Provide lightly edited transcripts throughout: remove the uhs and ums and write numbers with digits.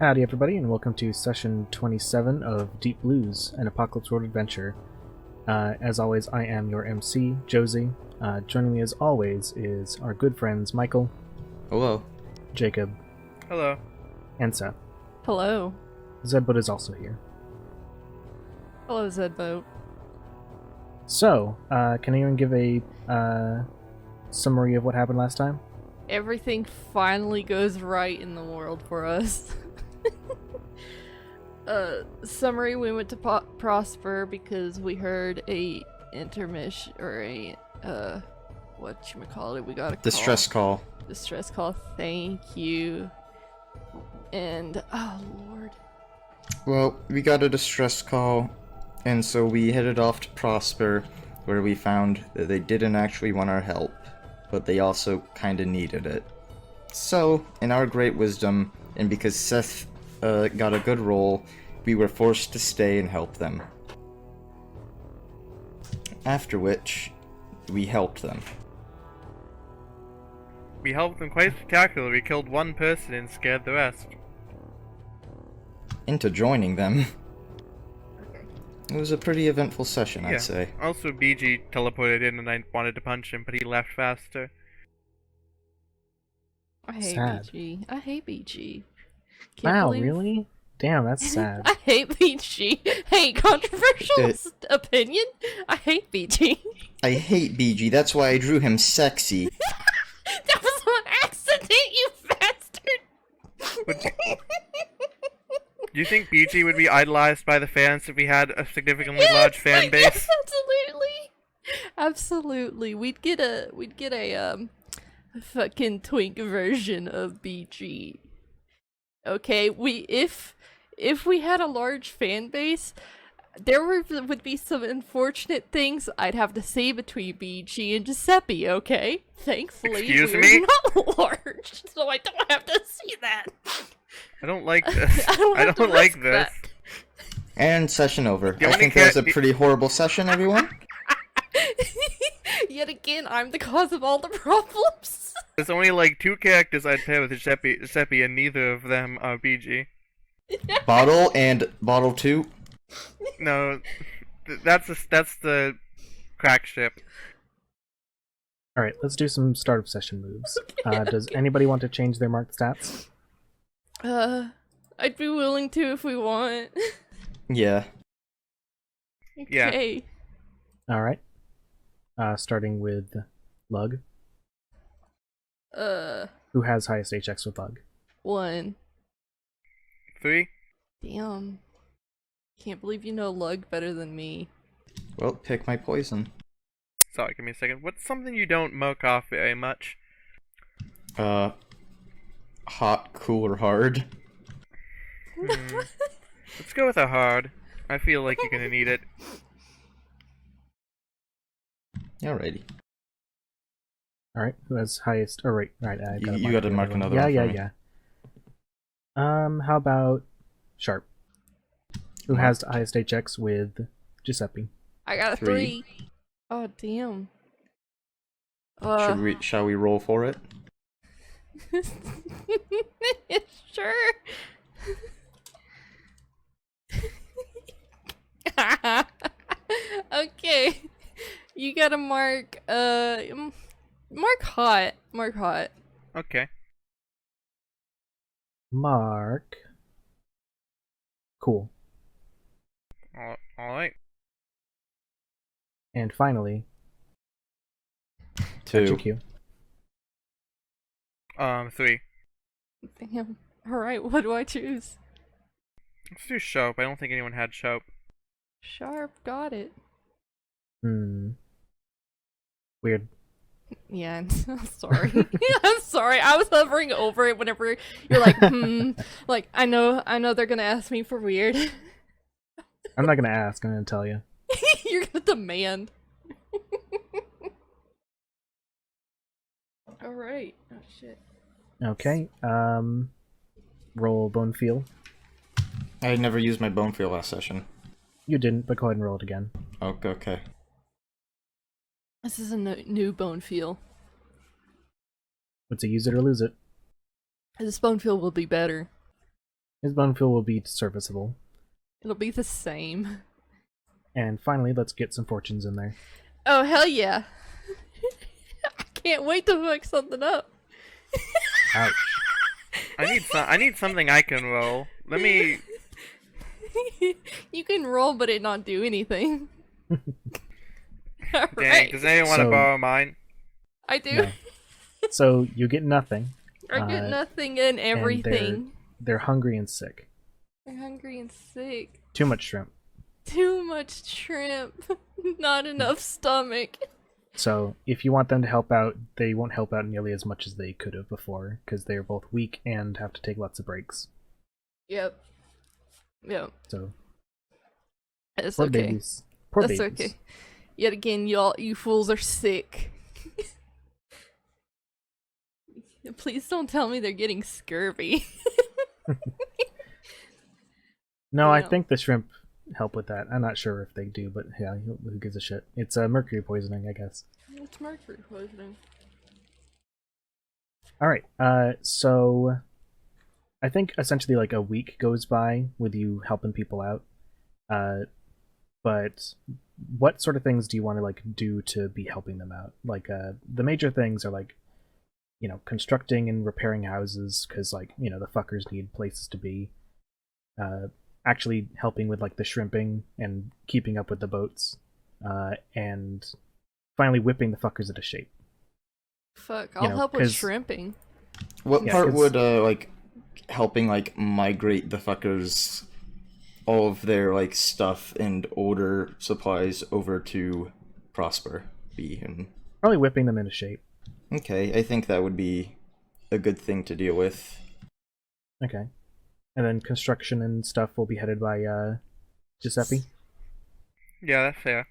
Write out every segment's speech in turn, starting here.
Howdy everybody, and welcome to session 27 of Deep Blues, an Apocalypse World adventure. As always, I am your MC, Josie. Joining me as always is our good friends Michael, Hello. Jacob, Hello. and Seth. Hello. Zedboat is also here. Hello, Zedboat. So, can anyone give a summary of what happened last time? Everything finally goes right in the world for us. Summary, we went to Prosper because we heard a intermission, or a, whatchamacallit, we got a call. Distress call. Distress call, thank you. And, oh lord. Well, we got a distress call, and so we headed off to Prosper, where we found that they didn't actually want our help, but they also kinda needed it. So, in our great wisdom, and because Seth got a good roll, we were forced to stay and help them. After which, we helped them. We helped them quite spectacularly. We killed one person and scared the rest. Into joining them. It was a pretty eventful session, I'd say. Also, BG teleported in and I wanted to punch him, but he left faster. I hate Sad. BG. I hate BG. Can't Wow, believe- really? Damn, that's sad. I hate BG. Hey, controversial opinion? I hate BG. I hate BG, that's why I drew him sexy. That was on accident, you bastard! Do you think BG would be idolized by the fans if we had a significantly large fan base? Yes, absolutely. Absolutely. We'd get a fucking twink version of BG. Okay, if we had a large fan base, there would be some unfortunate things I'd have to say between BG and Giuseppe, okay? Thankfully, Excuse we're me? not large, so I don't have to see that. I don't like this. I don't, have to like risk this. that. And session over. The I only think that was a cat- pretty horrible session, everyone. Yet again, I'm the cause of all the problems. There's only like two characters I'd pair with Giuseppe, and neither of them are BG. Bottle and Bottle 2. No, that's the crack ship. Alright, let's do some start of session moves. Does Okay. anybody want to change their marked stats? I'd be willing to if we want. Yeah. Yeah. Okay. Alright. Starting with Lug. Who has highest HX with Lug? 1. 3. Damn. Can't believe you know Lug better than me. Well, pick my poison. Sorry, give me a second. What's something you don't mock off very much? Hot, cool, or hard. Let's go with a hard. I feel like you're gonna need it. Alrighty. Alright, who has highest... Oh, right, I You gotta mark another yeah, one Yeah, for me. yeah. How about Sharp? Who has the highest HX with Giuseppe? I got a 3. 3. Oh, damn. Shall we roll for it? Sure. Okay. You gotta mark, mark hot. Mark hot. Okay. Mark. Cool. Alright. And finally, 2. GQ. 3. Damn. Alright, what do I choose? Let's do Sharp. I don't think anyone had Sharp. Sharp, got it. Weird. Yeah, I'm sorry. I'm sorry. I was hovering over it whenever you're like, like, I know they're gonna ask me for weird. I'm not gonna ask, I'm gonna tell you. You're gonna demand. Alright. Oh, shit. Okay, roll Bone Feel. I never used my bone feel last session. You didn't, but go ahead and roll it again. Okay. This is a new bone feel. It's a use it or lose it. This bone feel will be better. His bone fuel will be serviceable. It'll be the same. And finally, let's get some fortunes in there. Oh, hell yeah. I can't wait to fuck something up. Ouch. I need something I can roll. Let me. You can roll, but it not do anything. Dang, Alright. does anyone want to So- borrow mine? I do. No. So you get nothing. I get nothing and everything. They're hungry and sick. They're hungry and sick. Too much shrimp. Too much shrimp. Not enough stomach. So if you want them to help out, they won't help out nearly as much as they could have before, because they're both weak and have to take lots of breaks. Yep. Yep. So That's poor okay. babies. Poor That's babies. okay. Yet again, you fools are sick. Please don't tell me they're getting scurvy. No, I No. think the shrimp help with that. I'm not sure if they do, but yeah, who gives a shit? It's mercury poisoning, I guess. It's mercury poisoning. All right. So I think essentially like a week goes by with you helping people out. But what sort of things do you want to like do to be helping them out? Like the major things are like, you know, constructing and repairing houses because like, you know, the fuckers need places to be. Actually helping with like the shrimping and keeping up with the boats. And finally whipping the fuckers into shape. Fuck, You I'll know, help with 'cause- shrimping. What Yeah, part 'cause- would like helping like migrate the fuckers all of their like stuff and order supplies over to Prosper be? And Probably whipping them into shape. okay, I think that would be a good thing to deal with. Okay. And then construction and stuff will be headed by Giuseppe. Yeah, that's fair.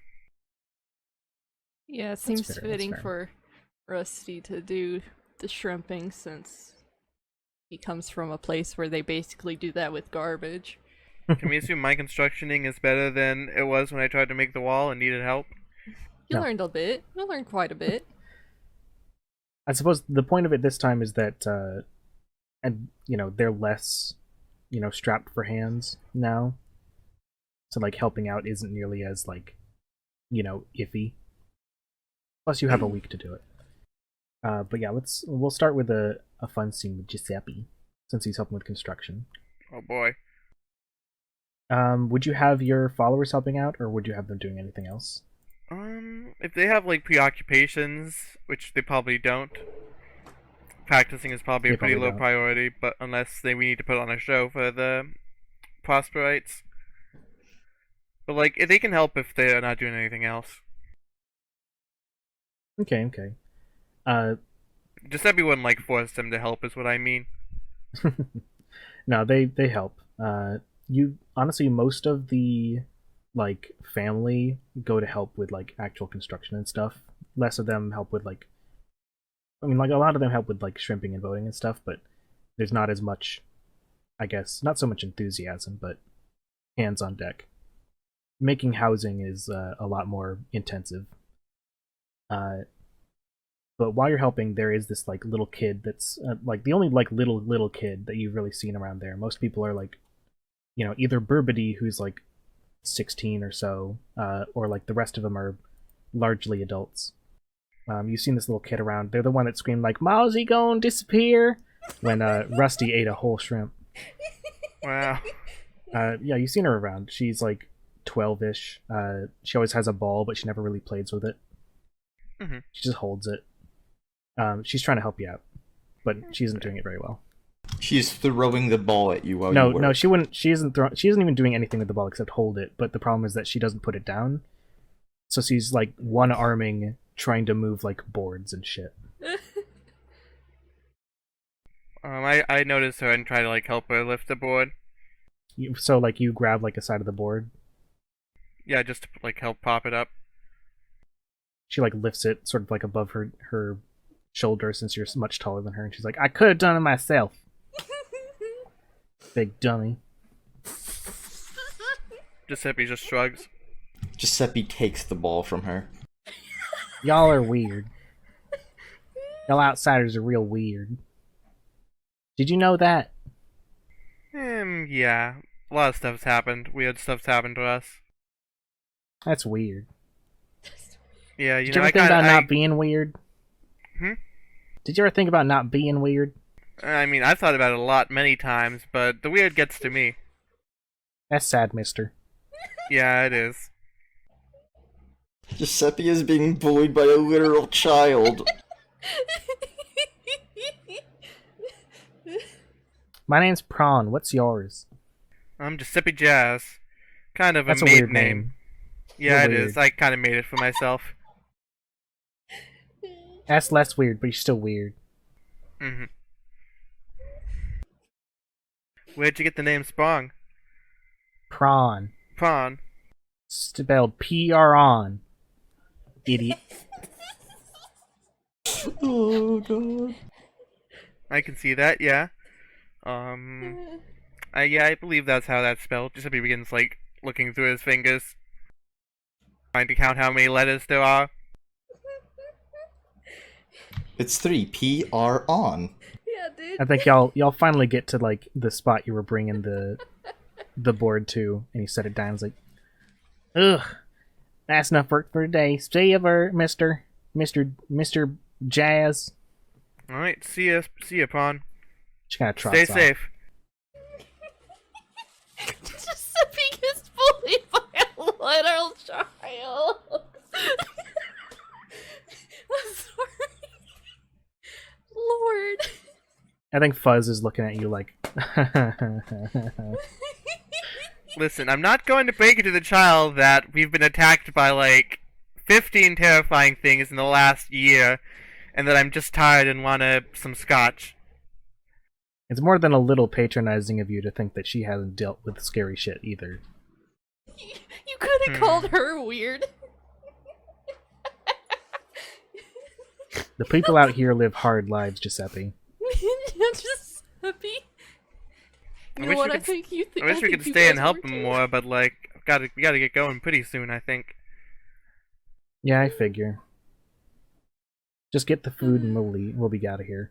Yeah, it seems fair, that's fitting fair. for Rusty to do the shrimping since he comes from a place where they basically do that with garbage. Can we assume my constructioning is better than it was when I tried to make the wall and needed help? You No. learned a bit. You learned quite a bit. I suppose the point of it this time is that, and you know, they're less, you know, strapped for hands now. So like helping out isn't nearly as like, you know, iffy. Plus you have a week to do it. But yeah, we'll start with a fun scene with Giuseppe since he's helping with construction. Oh boy. Would you have your followers helping out, or would you have them doing anything else? If they have like preoccupations, which they probably don't, practicing is probably They a pretty probably low don't. priority. But unless we need to put on a show for the Prosperites, but like they can help if they're not doing anything else. Okay. Giuseppe wouldn't like force them to help, is what I mean. No, they help. You honestly, most of the like family go to help with like actual construction and stuff. Less of them help with like, I mean, like a lot of them help with like shrimping and boating and stuff, but there's not as much, I guess, not so much enthusiasm, but hands on deck. Making housing is a lot more intensive. But while you're helping, there is this like little kid that's like the only like little kid that you've really seen around there. Most people are like, you know, either Burbity, who's like 16 or so, or like the rest of them are largely adults. You've seen this little kid around. They're the one that screamed like, "Mowsy gonna disappear?" when Rusty ate a whole shrimp. Wow. Yeah, you've seen her around. She's like 12-ish. She always has a ball, but she never really plays with it. Mhm. She just holds it. She's trying to help you out, but she isn't doing it very well. She's throwing the ball at you while No, you work. no, she wouldn't. She isn't even doing anything with the ball except hold it. But the problem is that she doesn't put it down. So she's like one arming, trying to move like boards and shit. I noticed her and try to like help her lift the board. So like you grab like a side of the board. Yeah, just to like help pop it up. She like lifts it sort of like above her shoulder since you're much taller than her, and she's like, "I could have done it myself." Big dummy. Giuseppe just shrugs. Giuseppe takes the ball from her. Y'all are weird. Y'all outsiders are real weird. Did you know that? Yeah. A lot of stuff's happened. Weird stuff's happened to us. That's weird. Yeah, Did you ever think about not being weird? Hmm? Did you ever think about not being weird? I mean, I've thought about it a lot, many times, but the weird gets to me. That's sad, mister. Yeah, it is. Giuseppe is being bullied by a literal child. My name's Prawn. What's yours? I'm Giuseppe Jazz. Kind of That's a a made weird name. Yeah, You're it weird. is. I kind of made it for myself. That's less weird, but you're still weird. Mm-hmm. Where'd you get the name Sprong? Prawn. Prawn. Spelled P-R-on. Idiot. Oh god. I can see that, yeah. I believe that's how that's spelled. Giuseppe begins, like, looking through his fingers, trying to count how many letters there are. It's 3. P-R on. Yeah, dude. I think y'all finally get to like the spot you were bringing the board to, and he set it down. He's like, ugh, that's enough work for today. See you, Mister Jazz. Alright, see ya, Prawn. She kind of trots Stay off. safe. Giuseppe gets bullied by a literal child. I'm sorry. Lord. I think Fuzz is looking at you like, Listen, I'm not going to break it to the child that we've been attacked by, like, 15 terrifying things in the last year, and that I'm just tired and want some scotch. it's more than a little patronizing of you to think that she hasn't dealt with scary shit either. You could have called her weird. The people out here live hard lives, Giuseppe. Giuseppe. You know what? I think you think. I wish we could stay and help him more, but, like, we gotta get going pretty soon, I think. Yeah, I figure. Just get the food and we'll be out of here.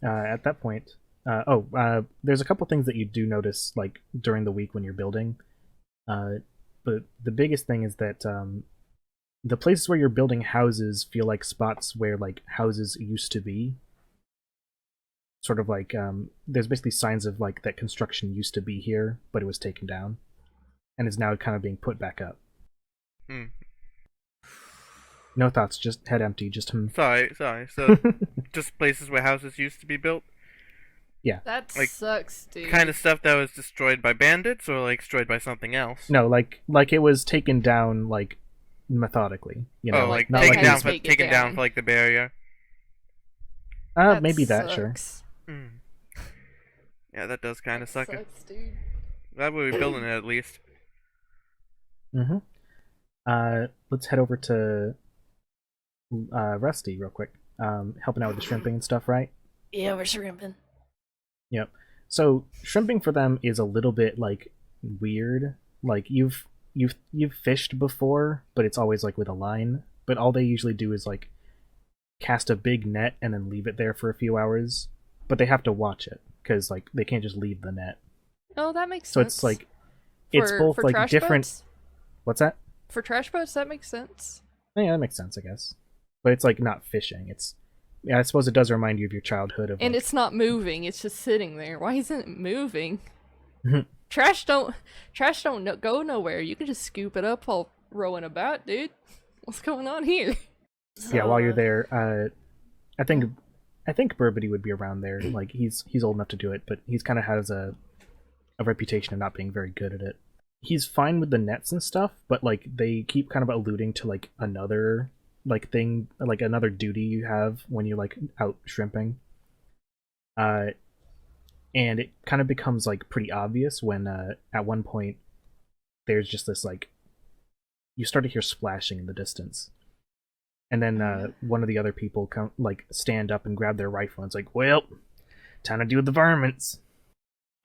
At that point, there's a couple things that you do notice, like, during the week when you're building. But the biggest thing is that the places where you're building houses feel like spots where, like, houses used to be. Sort of like, there's basically signs of, like, that construction used to be here, but it was taken down. And is now kind of being put back up. No thoughts, just head empty, just Sorry. So, just places where houses used to be built? Yeah. That Like, sucks, dude. Kind of stuff that was destroyed by bandits, or, like, destroyed by something else? No, like it was taken down, like, methodically. You know, Oh, like, not taken like down, it's- taken down for, like, the barrier? maybe that, sure. sucks. Yeah, that does kind of suck. Sucks, dude. Glad we're building it, at least. Mm-hmm. Let's head over to Rusty real quick. Helping out with the shrimping and stuff, right? Yeah, we're shrimping. Yep. So shrimping for them is a little bit like weird. Like you've fished before, but it's always like with a line. But all they usually do is like cast a big net and then leave it there for a few hours. But they have to watch it because like they can't just leave the net. Oh, that makes So sense. it's like it's both for like trash different. boats? What's that? For trash boats, that makes sense. Yeah, that makes sense, I guess. But it's like not fishing. It's I suppose it does remind you of your childhood of. And like, it's not moving; it's just sitting there. Why isn't it moving? Mhm. Trash don't go nowhere. You can just scoop it up while rowing about, dude. What's going on here? Yeah, while you're there, I think Burbity would be around there. Like he's old enough to do it, but he's kind of has a reputation of not being very good at it. He's fine with the nets and stuff, but like they keep kind of alluding to like another like thing, like another duty you have when you're like out shrimping. And it kind of becomes like pretty obvious when at one point there's just this like you start to hear splashing in the distance. And then one of the other people like stand up and grab their rifle and it's like, well, time to do the varmints.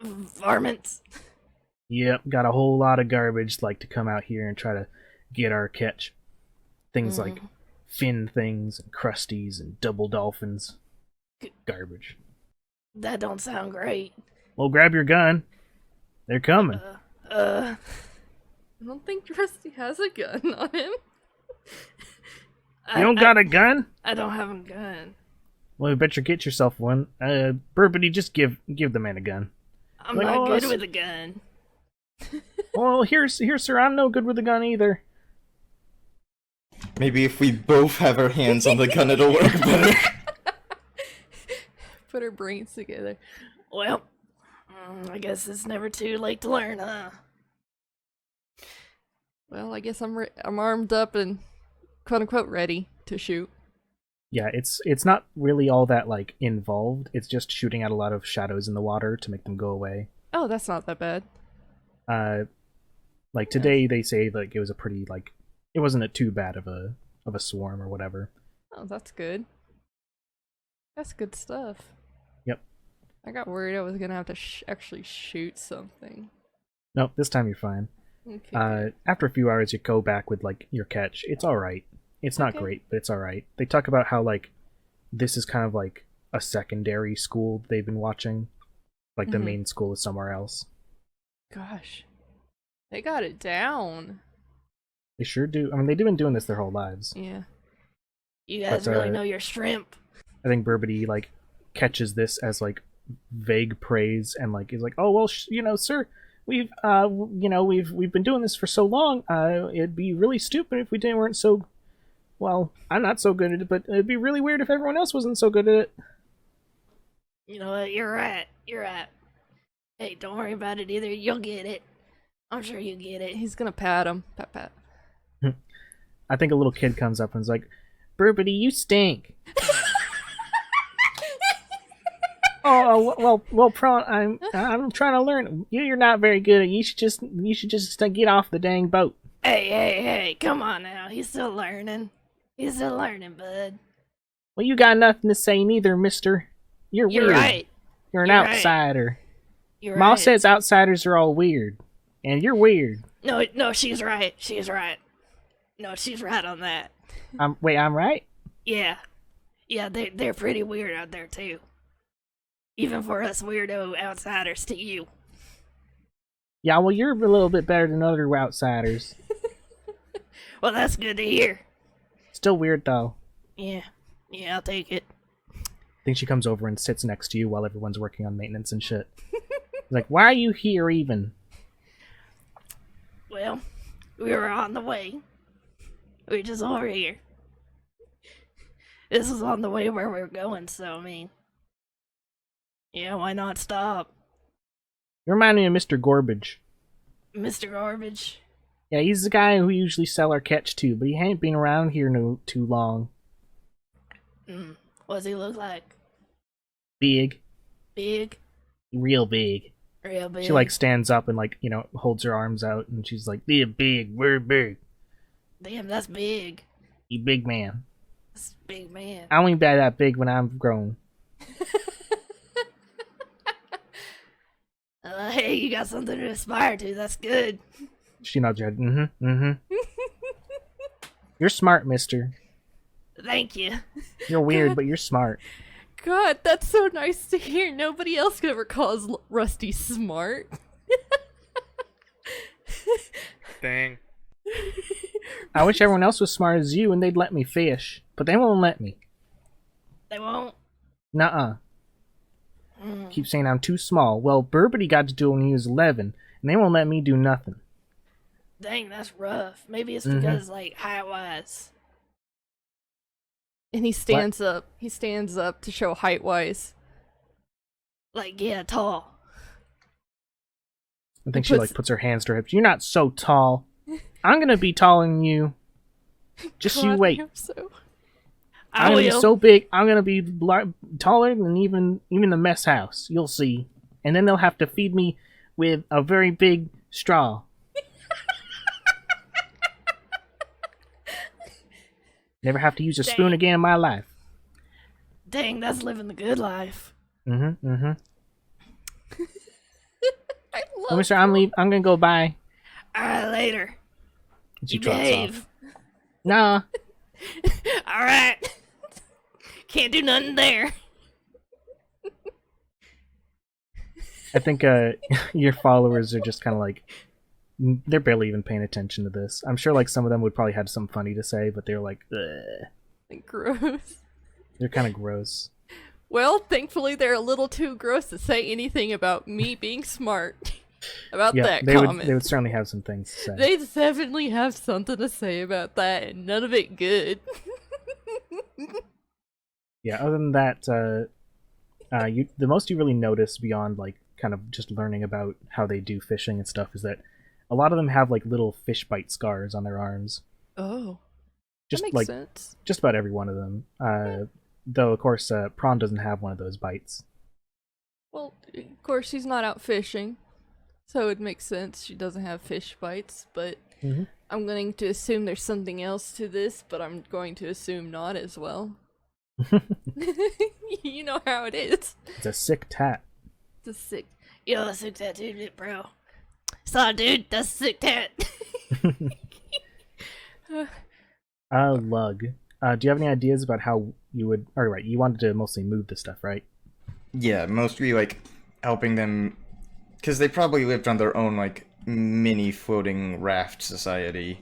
Varmints. Yep, got a whole lot of garbage like to come out here and try to get our catch. Things like fin things and crusties and double dolphins. Garbage. That don't sound great. Well, grab your gun. They're coming. I don't think Rusty has a gun on him. You don't got a gun? I don't have a gun. Well, you better get yourself one. Burbity, just give the man a gun. I'm Like, not oh, good that's- with a gun. Well, here, sir, I'm no good with a gun either. Maybe if we both have our hands on the gun, it'll work better. Put our brains together. Well, I guess it's never too late to learn, huh? Well, I guess I'm armed up and quote unquote ready to shoot. Yeah, it's not really all that like involved. It's just shooting at a lot of shadows in the water to make them go away. Oh, that's not that bad. Like today they say like it was a pretty like it wasn't too bad of a swarm or whatever. Oh, that's good. That's good stuff. Yep. I got worried I was gonna have to actually shoot something. Nope, this time you're fine. Okay. After a few hours, you go back with like your catch. It's all right. It's not Okay. great, but it's all right. They talk about how like this is kind of like a secondary school they've been watching. Like the Mhm. main school is somewhere else. Gosh, they got it down. They sure do. I mean, they've been doing this their whole lives. Yeah. You guys But, really know your shrimp. I think Burbity like catches this as like vague praise and like is like, oh well, sir, we've we've been doing this for so long. It'd be really stupid if we weren't so. Well, I'm not so good at it, but it'd be really weird if everyone else wasn't so good at it. You know what? You're right. You're right. Hey, don't worry about it either. You'll get it. I'm sure you get it. He's gonna pat him. Pat, pat. I think a little kid comes up and is like, Burbity, you stink. well, Prawn, I'm trying to learn. You're not very good at it. You should just get off the dang boat. Hey, come on now. He's still learning. He's still learning, bud. Well, you got nothing to say neither, mister. You're You're weird. right. You're an You're right. outsider. You're Ma right. says outsiders are all weird. And you're weird. No, she's right. She's right. No, she's right on that. Wait, I'm right? Yeah. Yeah, they're pretty weird out there, too. Even for us weirdo outsiders to you. Yeah, well, you're a little bit better than other outsiders. Well, that's good to hear. Still weird, though. Yeah, I'll take it. I think she comes over and sits next to you while everyone's working on maintenance and shit. Like, why are you here even? Well, we were on the way. We're just over here. This is on the way where we're going, so I mean, yeah, why not stop? You remind me of Mr. Gorbage. Mr. Garbage. Yeah, he's the guy who we usually sell our catch to, but he ain't been around here no too long. What does he look like? Big. Big? Real big. Real big? She, like, stands up and, like, holds her arms out, and she's like, "Yeah, big, we're big. Damn, that's big. You big man. That's a big man. I won't be that big when I'm grown." Hey, you got something to aspire to. That's good. She nods her head. Mm-hmm. You're smart, mister. Thank you. You're weird, but you're smart. God, that's so nice to hear. Nobody else ever calls Rusty smart. Dang. I wish everyone else was smart as you and they'd let me fish, but they won't let me. They won't. Nuh-uh. Keep saying I'm too small. Well, Burbity got to do it when he was 11, and they won't let me do nothing. Dang, that's rough. Maybe it's because, like, height-wise. And he stands up. He stands up to show height-wise. Like, yeah, tall. I think she puts her hands to her hips. You're not so tall. I'm gonna be taller than you. Just you God, wait. I hope so. I'm gonna be so big. I'm gonna be taller than even the mess house. You'll see. And then they'll have to feed me with a very big straw. Never have to use a spoon again in my life. Dang, that's living the good life. Mm-hmm. I love Well, mister, I'm gonna go by. Alright, later. And she You trots behave. off. Nah. Alright. Can't do nothing there. I think your followers are just kind of like they're barely even paying attention to this. I'm sure like some of them would probably have something funny to say, but they're like, ugh. Gross. They're kind of gross. Well, thankfully they're a little too gross to say anything about me being smart. About Yeah, that they comment. would certainly have some things to say. They definitely have something to say about that, and none of it good. Yeah, other than that, the most you really notice beyond like kind of just learning about how they do fishing and stuff is that a lot of them have like little fish bite scars on their arms. Oh, Just that makes like sense. just about every one of them. Though of course, Prawn doesn't have one of those bites. Well, of course she's not out fishing, so it makes sense she doesn't have fish bites, but Mm-hmm. I'm going to assume there's something else to this, but I'm going to assume not as well. You know how it is. It's a sick tat. It's a sick. Yo, that's a sick tattoo, bro. Saw, dude, that's a sick tat. Lug. Do you have any ideas about how you would? All right, you wanted to mostly move the stuff, right? Yeah, mostly like helping them, because they probably lived on their own like mini floating raft society.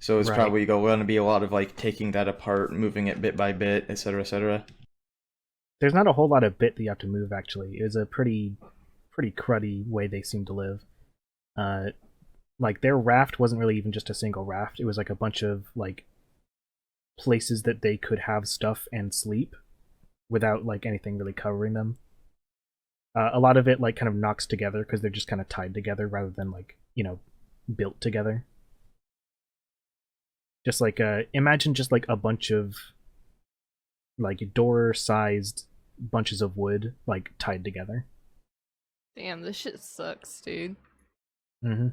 So it's Right. probably going to be a lot of like taking that apart, moving it bit by bit, etc., etc. There's not a whole lot of bit that you have to move. Actually, it's a pretty cruddy way they seem to live. Like their raft wasn't really even just a single raft. It was like a bunch of like places that they could have stuff and sleep without like anything really covering them. A lot of it like kind of knocks together because they're just kind of tied together rather than like built together. Just like imagine just like a bunch of like door-sized bunches of wood like tied together. Damn, this shit sucks, dude. Mm-hmm.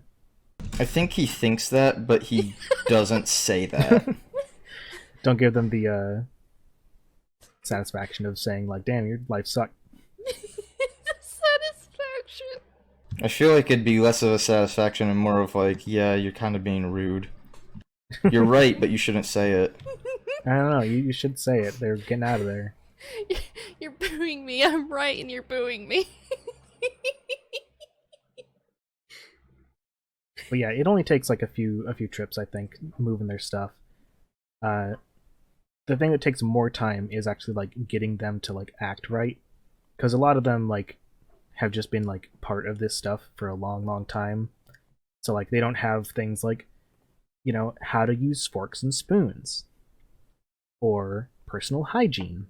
I think he thinks that, but he doesn't say that. Don't give them the satisfaction of saying like, "Damn, your life sucked." Satisfaction. I feel like it'd be less of a satisfaction and more of like, yeah, you're kind of being rude. You're right, but you shouldn't say it. I don't know. You should say it. They're getting out of there. You're booing me. I'm right, and you're booing me. But yeah, it only takes like a few trips, I think, moving their stuff. The thing that takes more time is actually like getting them to like act right, because a lot of them like have just been like part of this stuff for a long time. So like they don't have things like how to use forks and spoons, or personal hygiene,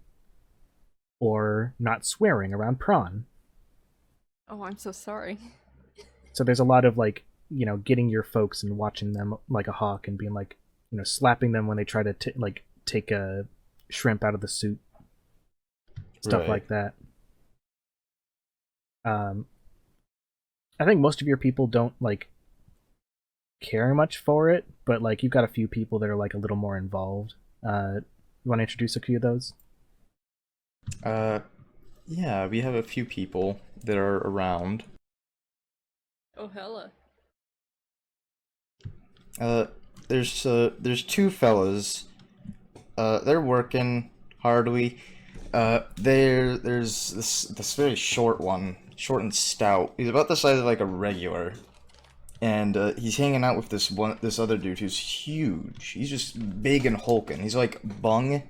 or not swearing around Prawn. Oh, I'm so sorry. So there's a lot of like getting your folks and watching them like a hawk and being like slapping them when they try to take a shrimp out of the soup, stuff Right. like that. I think most of your people don't like care much for it, but like you've got a few people that are like a little more involved. You want to introduce a few of those? Yeah, we have a few people that are around. Oh, hella. There's two fellas. They're working hardly. There's this very short one, short and stout. He's about the size of like a regular, and he's hanging out with this other dude who's huge. He's just big and hulking. He's like Bung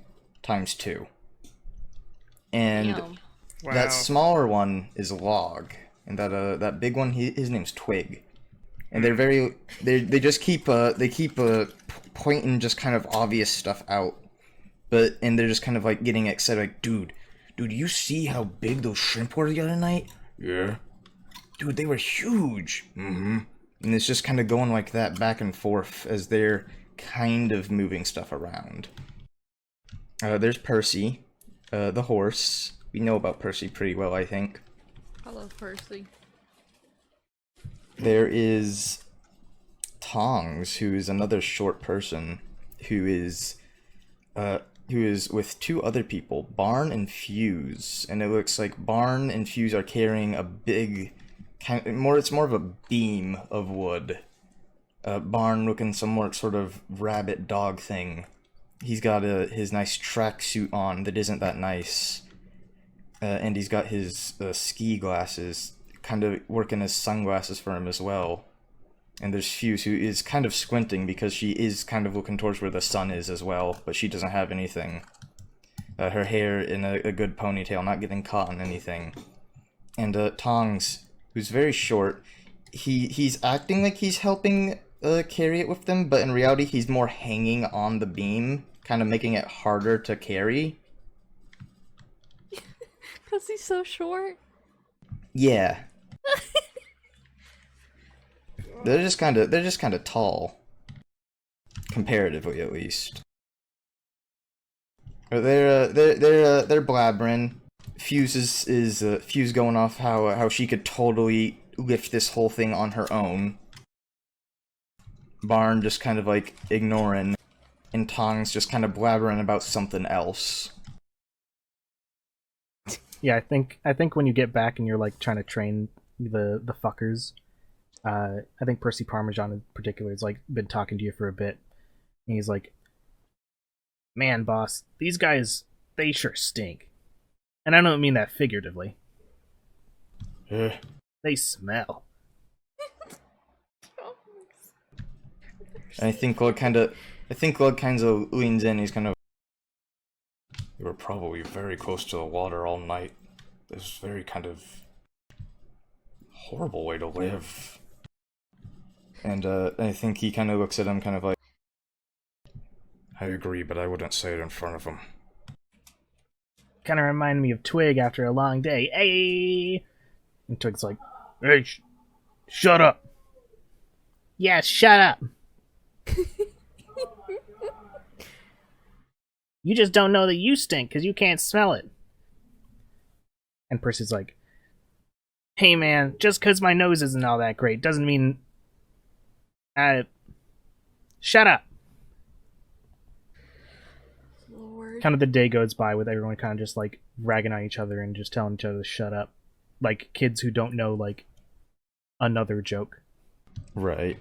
times 2. And Damn. Wow. that smaller one is Log, and that big one, his name's Twig. And they just keep pointing just kind of obvious stuff out, and they're just kind of like getting excited, like, dude, you see how big those shrimp were the other night? Yeah. Dude, they were huge. Mm-hmm. And it's just kind of going like that back and forth as they're kind of moving stuff around. There's Percy, the horse. We know about Percy pretty well, I think. I love Percy. There is Tongs, who is another short person, who is with 2 other people, Barn and Fuse, and it looks like Barn and Fuse are carrying a big, it's more of a beam of wood. Barn looking some more sort of rabbit dog thing. He's got his nice tracksuit on that isn't that nice. and he's got his ski glasses, kind of working as sunglasses for him as well. And there's Fuse, who is kind of squinting because she is kind of looking towards where the sun is as well, but she doesn't have anything. Her hair in a good ponytail, not getting caught on anything. And Tongs, who's very short, he's acting like he's helping carry it with them, but in reality he's more hanging on the beam, kind of making it harder to carry. Because he's so short. Yeah. They're just kind of tall, comparatively at least. They're blabbering. Fuse is Fuse going off how she could totally lift this whole thing on her own. Barn just kind of like ignoring, and Tongs just kind of blabbering about something else. Yeah, I think when you get back and you're like trying to train the fuckers, I think Percy Parmesan in particular has like been talking to you for a bit, and he's like, "Man, boss, these guys, they sure stink, and I don't mean that figuratively. They smell." And I think Lug kind of leans in. He's kind of. You were probably very close to the water all night. This is very kind of horrible way to live. And I think he kind of looks at him, kind of like. I agree, but I wouldn't say it in front of him. Kind of reminded me of Twig after a long day. Hey, and Twig's like, "Hey, shut up." Yeah, shut up. You just don't know that you stink because you can't smell it. And Percy's like, "Hey man, just because my nose isn't all that great doesn't mean... shut up." Lord. Kind of the day goes by with everyone kind of just like ragging on each other and just telling each other to shut up. Like kids who don't know like another joke. Right.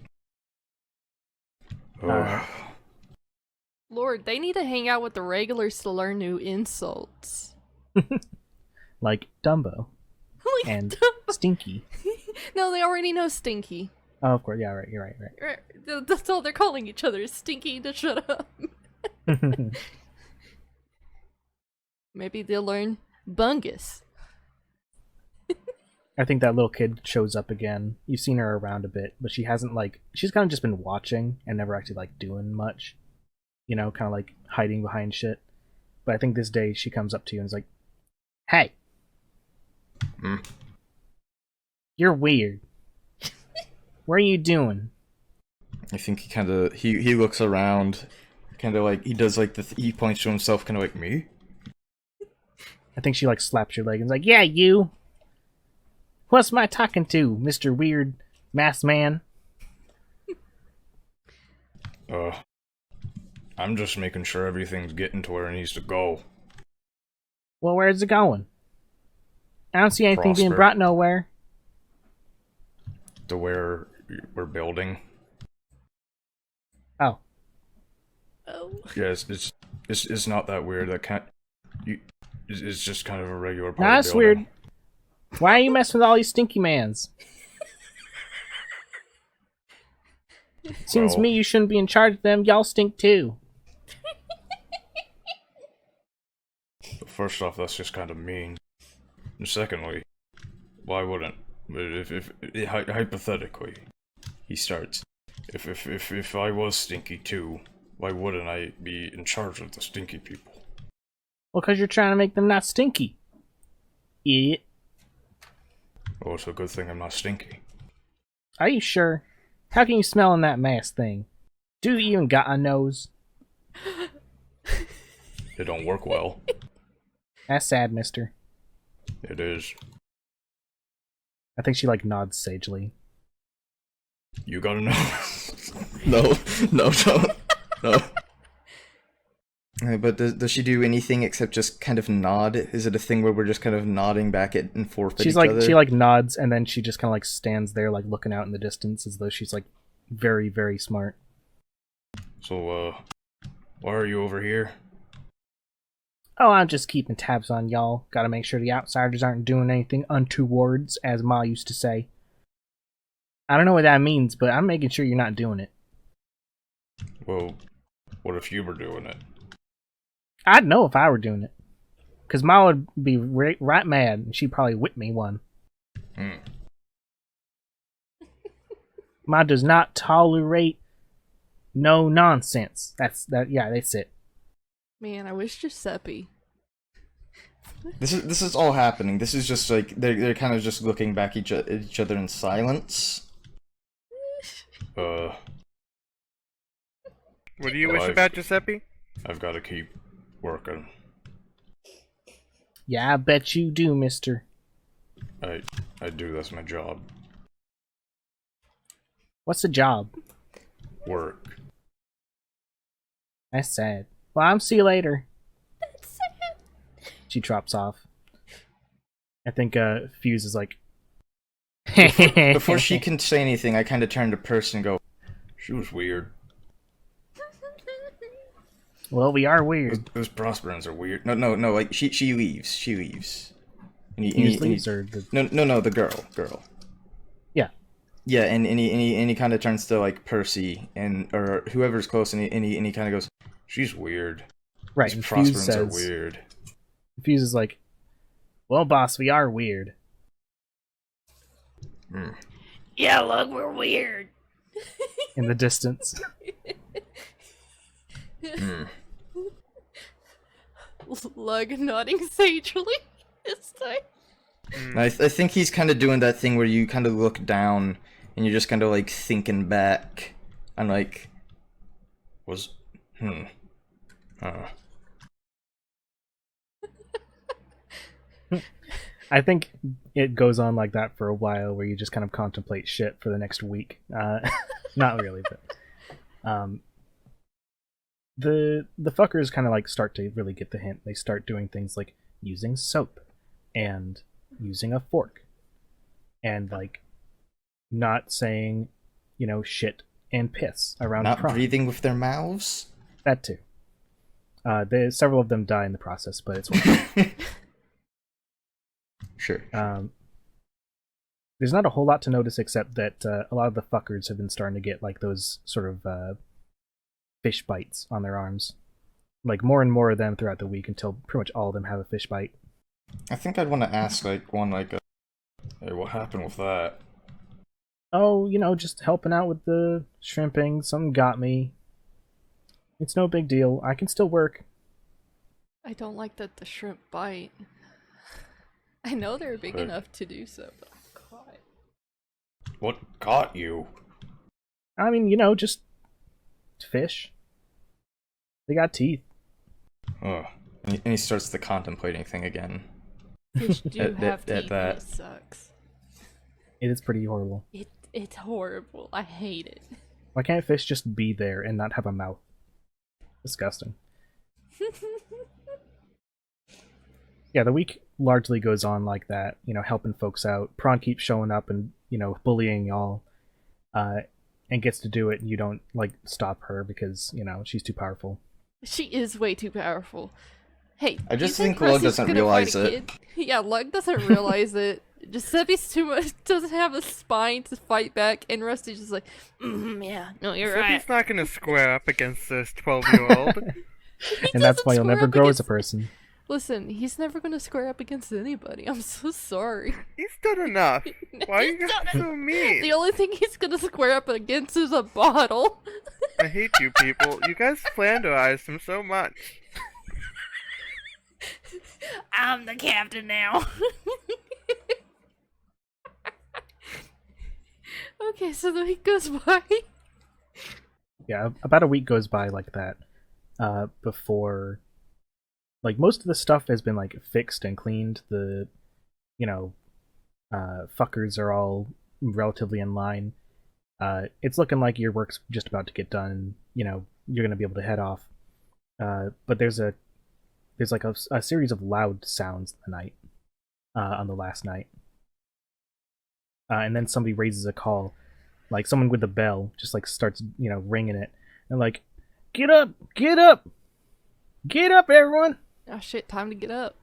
Lord, they need to hang out with the regulars to learn new insults. Like Dumbo. Like And Dumbo. Stinky. No, they already know Stinky. Oh, of course, yeah, right, you're right. That's all they're calling each other, is Stinky to shut up. Maybe they'll learn Bungus. I think that little kid shows up again. You've seen her around a bit, but she hasn't like... She's kind of just been watching and never actually like doing much. You know, kind of like hiding behind shit. But I think this day she comes up to you and is like, "Hey. You're weird. What are you doing?" I think he kind of he looks around, kind of like he does like he points to himself, kind of like, "Me?" I think she like slaps your leg and is like, "Yeah, you. What's my talking to, Mr. Weird Masked Man?" I'm just making sure everything's getting to where it needs to go. Well, where's it going? I don't see anything being Prosper. brought nowhere. To where we're building. Oh. Oh. Yeah, it's not that weird. That can't. It's just kind of a regular part Nah, of that's building. weird. Why are you messing with all these stinky mans? Seems to Well- me you shouldn't be in charge of them. Y'all stink too. First off, that's just kind of mean. And secondly, why wouldn't? If hypothetically, he starts. If I was stinky too, why wouldn't I be in charge of the stinky people? Well, because you're trying to make them not stinky. Idiot. Oh, it's a good thing I'm not stinky. Are you sure? How can you smell in that mask thing? Do you even got a nose? It don't work well. That's sad, mister. It is. I think she like nods sagely. You gotta know. No, don't. No. But does she do anything except just kind of nod? Is it a thing where we're just kind of nodding back and forth at She's each like other? she like nods and then she just kind of like stands there like looking out in the distance as though she's like very, very smart. So, why are you over here? Oh, I'm just keeping tabs on y'all. Gotta make sure the outsiders aren't doing anything untowards, as Ma used to say. I don't know what that means, but I'm making sure you're not doing it. Well, what if you were doing it? I'd know if I were doing it. Because Ma would be right mad, and she'd probably whip me one. Ma does not tolerate no nonsense. That's it. Man, I wish Giuseppe. This is all happening. This is just like they're kind of just looking back at each other in silence. Uh, What do you Well, wish I've- about Giuseppe? I've got to keep working. Yeah, I bet you do, mister. I do. That's my job. What's the job? Work. That's sad. Well, I'm see you later. That's sad. She drops off. I think Fuse is like... Before she can say anything, I kind of turn to Percy and go, She was weird. Well, we are weird. Those Prosperans are weird. no, like she leaves. She leaves. And Fuse leaves or the... No, the girl. Yeah. Yeah, and he kind of turns to like Percy and or whoever's close, and he kind of goes, She's weird. Right, These and Fuse Prosperans says... are weird. Fuse is like, well, boss, we are weird. Yeah, look, we're weird. In the distance. Lug nodding sagely this time. And I think he's kind of doing that thing where you kind of look down and you're just kind of like thinking back and like, I think it goes on like that for a while, where you just kind of contemplate shit for the next week. Not really, but the fuckers kind of like start to really get the hint. They start doing things like using soap and using a fork and like not saying, shit and piss around not prom. breathing with their mouths. That too. Several of them die in the process, but it's worth it. Sure. There's not a whole lot to notice except that a lot of the fuckers have been starting to get like those sort of fish bites on their arms. Like more and more of them throughout the week until pretty much all of them have a fish bite. I think I'd want to ask Hey, what happened with that? Oh, just helping out with the shrimping. Something got me. It's no big deal. I can still work. I don't like that the shrimp bite. I know they're big Hey. enough to do so, but God. What got you? I mean, just fish. They got teeth. Ugh. And he starts the contemplating thing again. Fish do At have teeth, that. and it sucks. It is pretty horrible. It's horrible. I hate it. Why can't fish just be there and not have a mouth? Disgusting. Yeah, the week largely goes on like that, helping folks out. Prawn keeps showing up and, bullying y'all, and gets to do it, and you don't, stop her because, she's too powerful. She is way too powerful. Hey, I just you think Rusty's Lug doesn't gonna realize fight a it. kid? Yeah, Lug doesn't realize it. Giuseppe's too much, doesn't have a spine to fight back, and Rusty's just like, yeah, no, you're right. Giuseppe's not gonna square up against this 12-year-old. And that's doesn't why you'll square never up grow as a against- person. Listen, he's never gonna square up against anybody. I'm so sorry. He's done enough. Why are you He's guys done so mean? The only thing he's gonna square up against is a bottle. I hate you people. You guys flanderized him so much. I'm the captain now. Okay, so the week goes by. Yeah, about a week goes by like that, before, most of the stuff has been, fixed and cleaned. The, fuckers are all relatively in line. It's looking like your work's just about to get done, and, you're gonna be able to head off. But there's a series of loud sounds in the night, on the last night. And then somebody raises a call, someone with a bell just starts, ringing it, and get up, everyone, Oh shit, time to get up.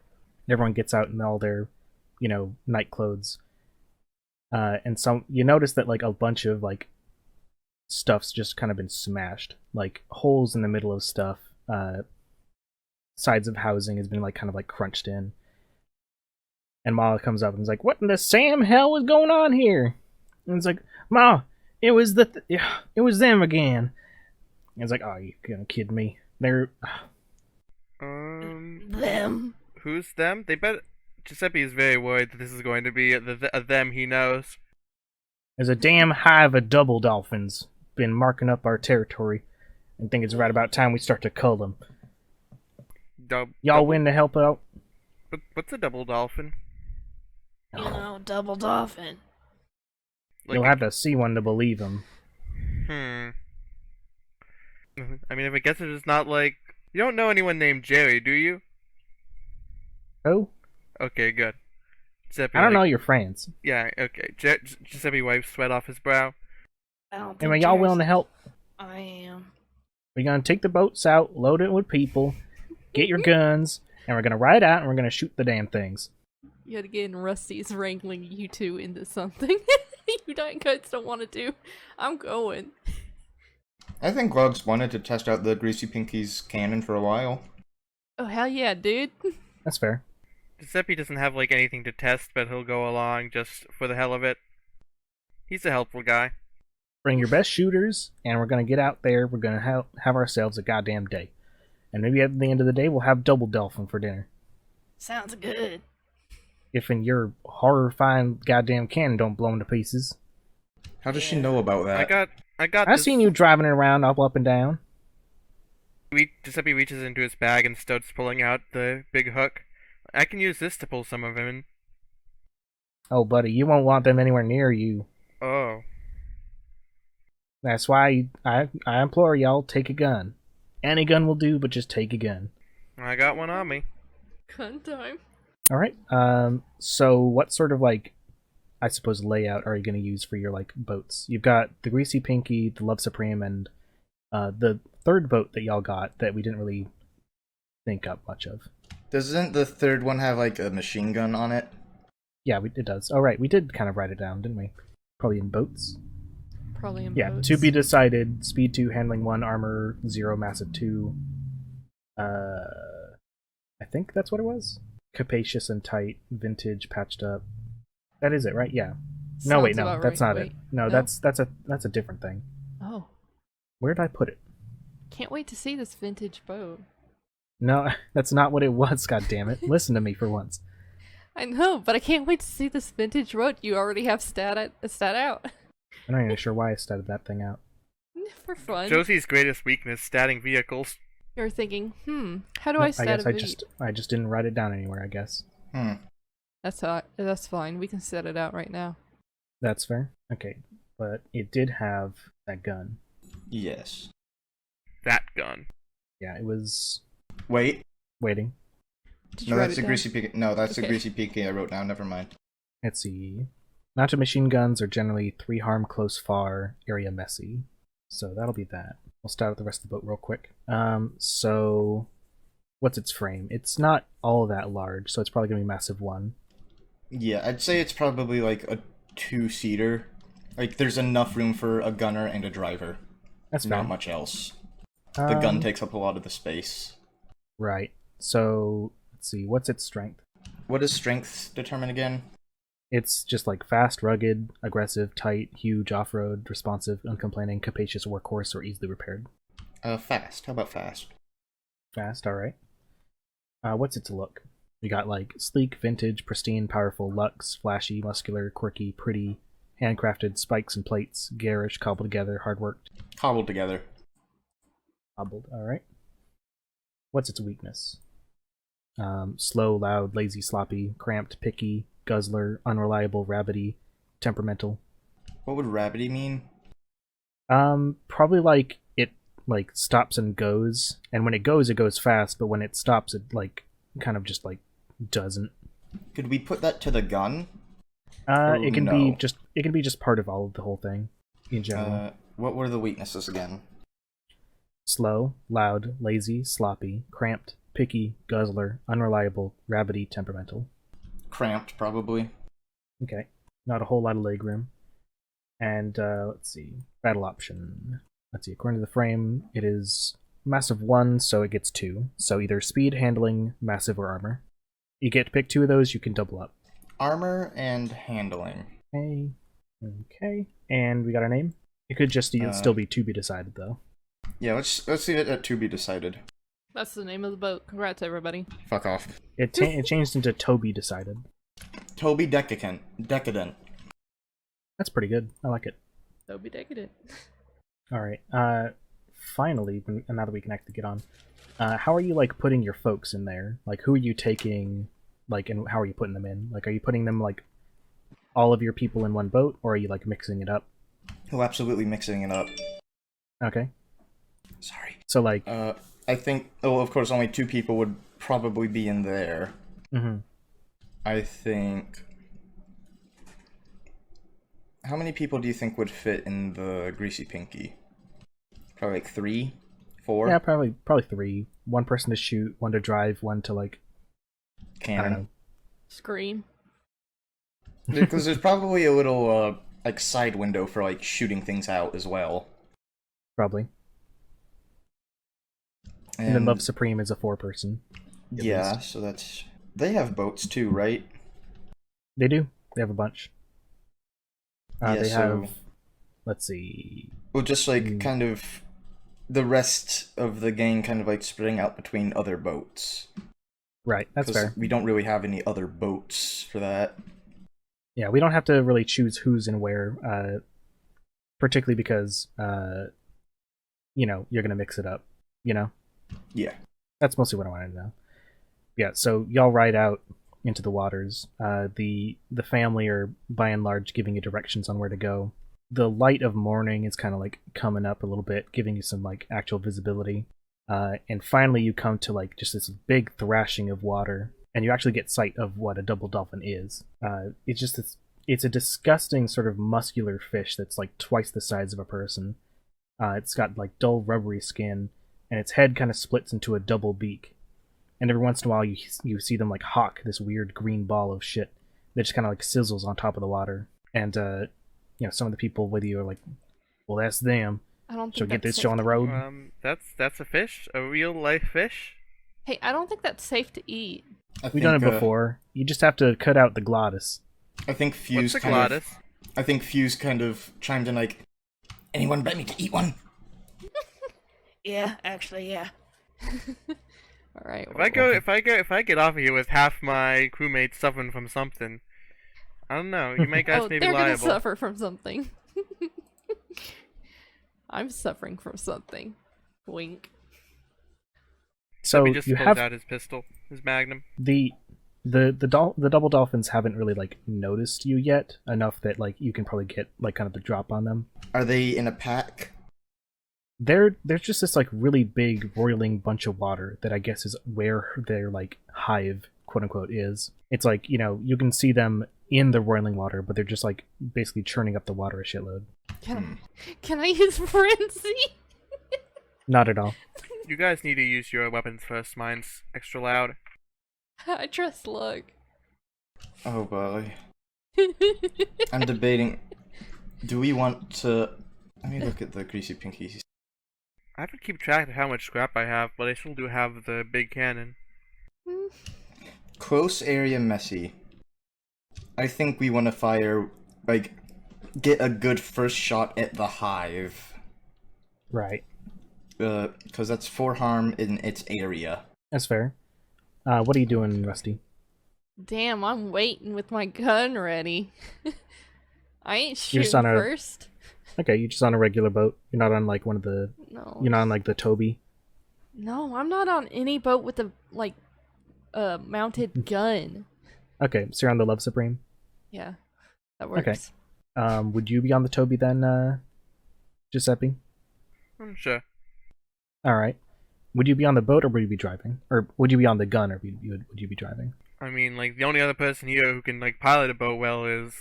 Everyone gets out in all their, night clothes. And some you notice that like a bunch of like stuff's just kind of been smashed, like holes in the middle of stuff. Sides of housing has been like kind of like crunched in. And Ma comes up and is like, "What in the Sam hell is going on here?" And it's like, "Ma, it was it was them again." And it's like, "Oh, you gonna kid me? They're Them. Who's them? They bet. Giuseppe is very worried that this is going to be a them he knows. there's a damn hive of double dolphins been marking up our territory, and think it's right about time we start to cull them. Y'all win to help out." What's a double dolphin? You know, double dolphin. You'll have to see one to believe him. I mean, if I guess it is not like you don't know anyone named Jerry, do you? Oh, Okay, good. Giuseppe, I don't know your friends. Yeah, okay. Giuseppe wipes sweat off his brow. I don't Anyway, y'all willing to help? I am. We're gonna take the boats out, load it with people, get your guns, and we're gonna ride out and we're gonna shoot the damn things. Yet again, Rusty's wrangling you two into something you guys don't want to do. I'm going. I think Glogs wanted to test out the Greasy Pinky's cannon for a while. Oh, hell yeah, dude. That's fair. Giuseppe doesn't have like anything to test, but he'll go along just for the hell of it. He's a helpful guy. Bring your best shooters, and we're gonna get out there. We're gonna have ourselves a goddamn day. And maybe at the end of the day, we'll have double dolphin for dinner. Sounds good. If in your horrifying goddamn cannon don't blow into pieces. How does she know about that? I got I've this. seen you driving it around up and down. Giuseppe reaches into his bag and starts pulling out the big hook. I can use this to pull some of him in. Oh, buddy, you won't want them anywhere near you. Oh. That's why I implore y'all, take a gun. Any gun will do, but just take a gun. I got one on me. Gun time. Alright, so what sort of, like, I suppose layout are you going to use for your, like, boats? You've got the Greasy Pinky, the Love Supreme, and the third boat that y'all got that we didn't really think up much of. Doesn't the third one have, like, a machine gun on it? Yeah, it does. Oh, right, we did kind of write it down, didn't we? Probably in boats? Probably in Yeah, boats. to be decided. Speed 2, handling 1, armor 0, massive 2. I think that's what it was. Capacious and tight, vintage, patched up. That is it, right? Yeah. No, Sounds wait, no, about that's right. not Wait, it. No, that's a different thing. Oh. Where did I put it? Can't wait to see this vintage boat. No, that's not what it was, god damn it. Listen to me for once. I know, but I can't wait to see this vintage boat you already have stat out. I'm not even sure why I started that thing out. For fun. Josie's greatest weakness, statting vehicles. You're thinking, how do I stat guess a I just didn't write it down anywhere, I guess. That's fine. We can set it out right now. That's fair. Okay, but it did have that gun. Yes. That gun. Yeah, it was Wait. waiting. Did you No, write that's it the down? Greasy Pinky. No, that's the Okay. Greasy Pinky I wrote down. Never mind. Let's see. Mounted machine guns are generally 3 harm, close, far, area messy. So that'll be that. We'll start with the rest of the boat real quick. So what's its frame? It's not all that large, so it's probably gonna be massive 1. Yeah, I'd say it's probably like a 2-seater. Like, there's enough room for a gunner and a driver. That's fair. Not much else. The gun Um, takes up a lot of the space. Right. So let's see. What's its strength? What does strength determine again? It's just like fast, rugged, aggressive, tight, huge, off-road, responsive, uncomplaining, capacious, workhorse, or easily repaired. Fast. How about fast? Fast, alright. What's its look? We got like sleek, vintage, pristine, powerful, luxe, flashy, muscular, quirky, pretty, handcrafted, spikes and plates, garish, cobbled together, hard worked. Cobbled together. Cobbled, alright. What's its weakness? Slow, loud, lazy, sloppy, cramped, picky, guzzler, unreliable, rabbity, temperamental. What would rabbity mean? Probably like it like stops and goes, and when it goes fast, but when it stops it like kind of just like doesn't. Could we put that to the gun? It can be no. just part of all of the whole thing in general. What were the weaknesses again? Slow, loud, lazy, sloppy, cramped, picky, guzzler, unreliable, rabbity, temperamental. Cramped, probably. Okay, not a whole lot of leg room. And let's see, battle option. Let's see, according to the frame, it is massive 1, so it gets 2. So either speed, handling, massive, or armor. You get to pick 2 of those, you can double up. Armor and handling. Okay. And we got our name? It could just still be to be decided, though. Yeah, let's leave it at to be decided. That's the name of the boat. Congrats, everybody. Fuck off. It changed into Toby decided. Toby Decadent. That's pretty good. I like it. Toby Decadent. Alright, finally, now that we can actually get on, how are you, like, putting your folks in there? Like, who are you taking, like, and how are you putting them in? Like, are you putting them, like, all of your people in one boat, or are you, like, mixing it up? Oh, absolutely mixing it up. Okay. Sorry. So, like... I think, of course, only 2 people would probably be in there. Mm-hmm. I think... How many people do you think would fit in the Greasy Pinky? Probably like 3? 4? Yeah, probably 3. 1 person to shoot, 1 to drive, 1 to, like... Cannon. I don't know. Scream. Because there's probably a little, like, side window for, like, shooting things out as well. Probably. And then Love Supreme is a 4-person. Yeah, so that's... They have boats too, right? They do. They have a bunch. Yeah, they so... have... Let's see... Well, just, like, kind of... The rest of the gang kind of, like, spreading out between other boats. Right, that's fair. We don't really have any other boats for that. Yeah, we don't have to really choose who's and where, particularly because, you know, you're gonna mix it up, you know? Yeah. That's mostly what I wanted to know. Yeah, so y'all ride out into the waters. The family are, by and large, giving you directions on where to go. The light of morning is kind of, like, coming up a little bit, giving you some, like, actual visibility. And finally you come to, like, just this big thrashing of water, and you actually get sight of what a double dolphin is. It's just this, it's a disgusting sort of muscular fish that's like twice the size of a person. It's got like dull rubbery skin, and its head kind of splits into a double beak. And every once in a while you see them like hawk this weird green ball of shit that just kind of like sizzles on top of the water. And you know, some of the people with you are like, well, that's them. I don't think Shall we get that's this show on the road? That's a fish, a real life fish. Hey, I don't think that's safe to eat. We've done it before. You just have to cut out the glottis. I think Fuse What's a glottis? I think Fuse kind of chimed in like, anyone bet me to eat one? Yeah, actually, yeah. All right. If I get off of here with half my crewmates suffering from something, I don't know. You make guys maybe they're liable. gonna suffer from something. I'm suffering from something. Wink. So he just you pulls have out his pistol, his magnum. the double dolphins haven't really like noticed you yet enough that like you can probably get like kind of the drop on them. Are they in a pack? There's just this like really big roiling bunch of water that I guess is where their like hive quote unquote is. It's like, you know, you can see them in the roiling water, but they're just like basically churning up the water a shitload. Can I use frenzy? Not at all. You guys need to use your weapons first. Mine's extra loud. I trust luck. Oh boy. I'm debating. Do we want to... Let me look at the Greasy Pinkies. I have to keep track of how much scrap I have, but I still do have the big cannon. Close area messy. I think we want to fire, like, get a good first shot at the hive. Right. Because that's 4 harm in its area. That's fair. What are you doing, Rusty? Damn, I'm waiting with my gun ready. I ain't You're shooting just on a- first. Okay, you're just on a regular boat. You're not on like one of the. No. You're not on like the Toby. No, I'm not on any boat with a mounted gun. Okay, so you're on the Love Supreme. Yeah, that works. Okay. Would you be on the Toby then, Giuseppe? I'm sure. All right. Would you be on the boat or would you be driving? Or would you be on the gun or would you be driving? I mean, like, the only other person here who can, like, pilot a boat well is,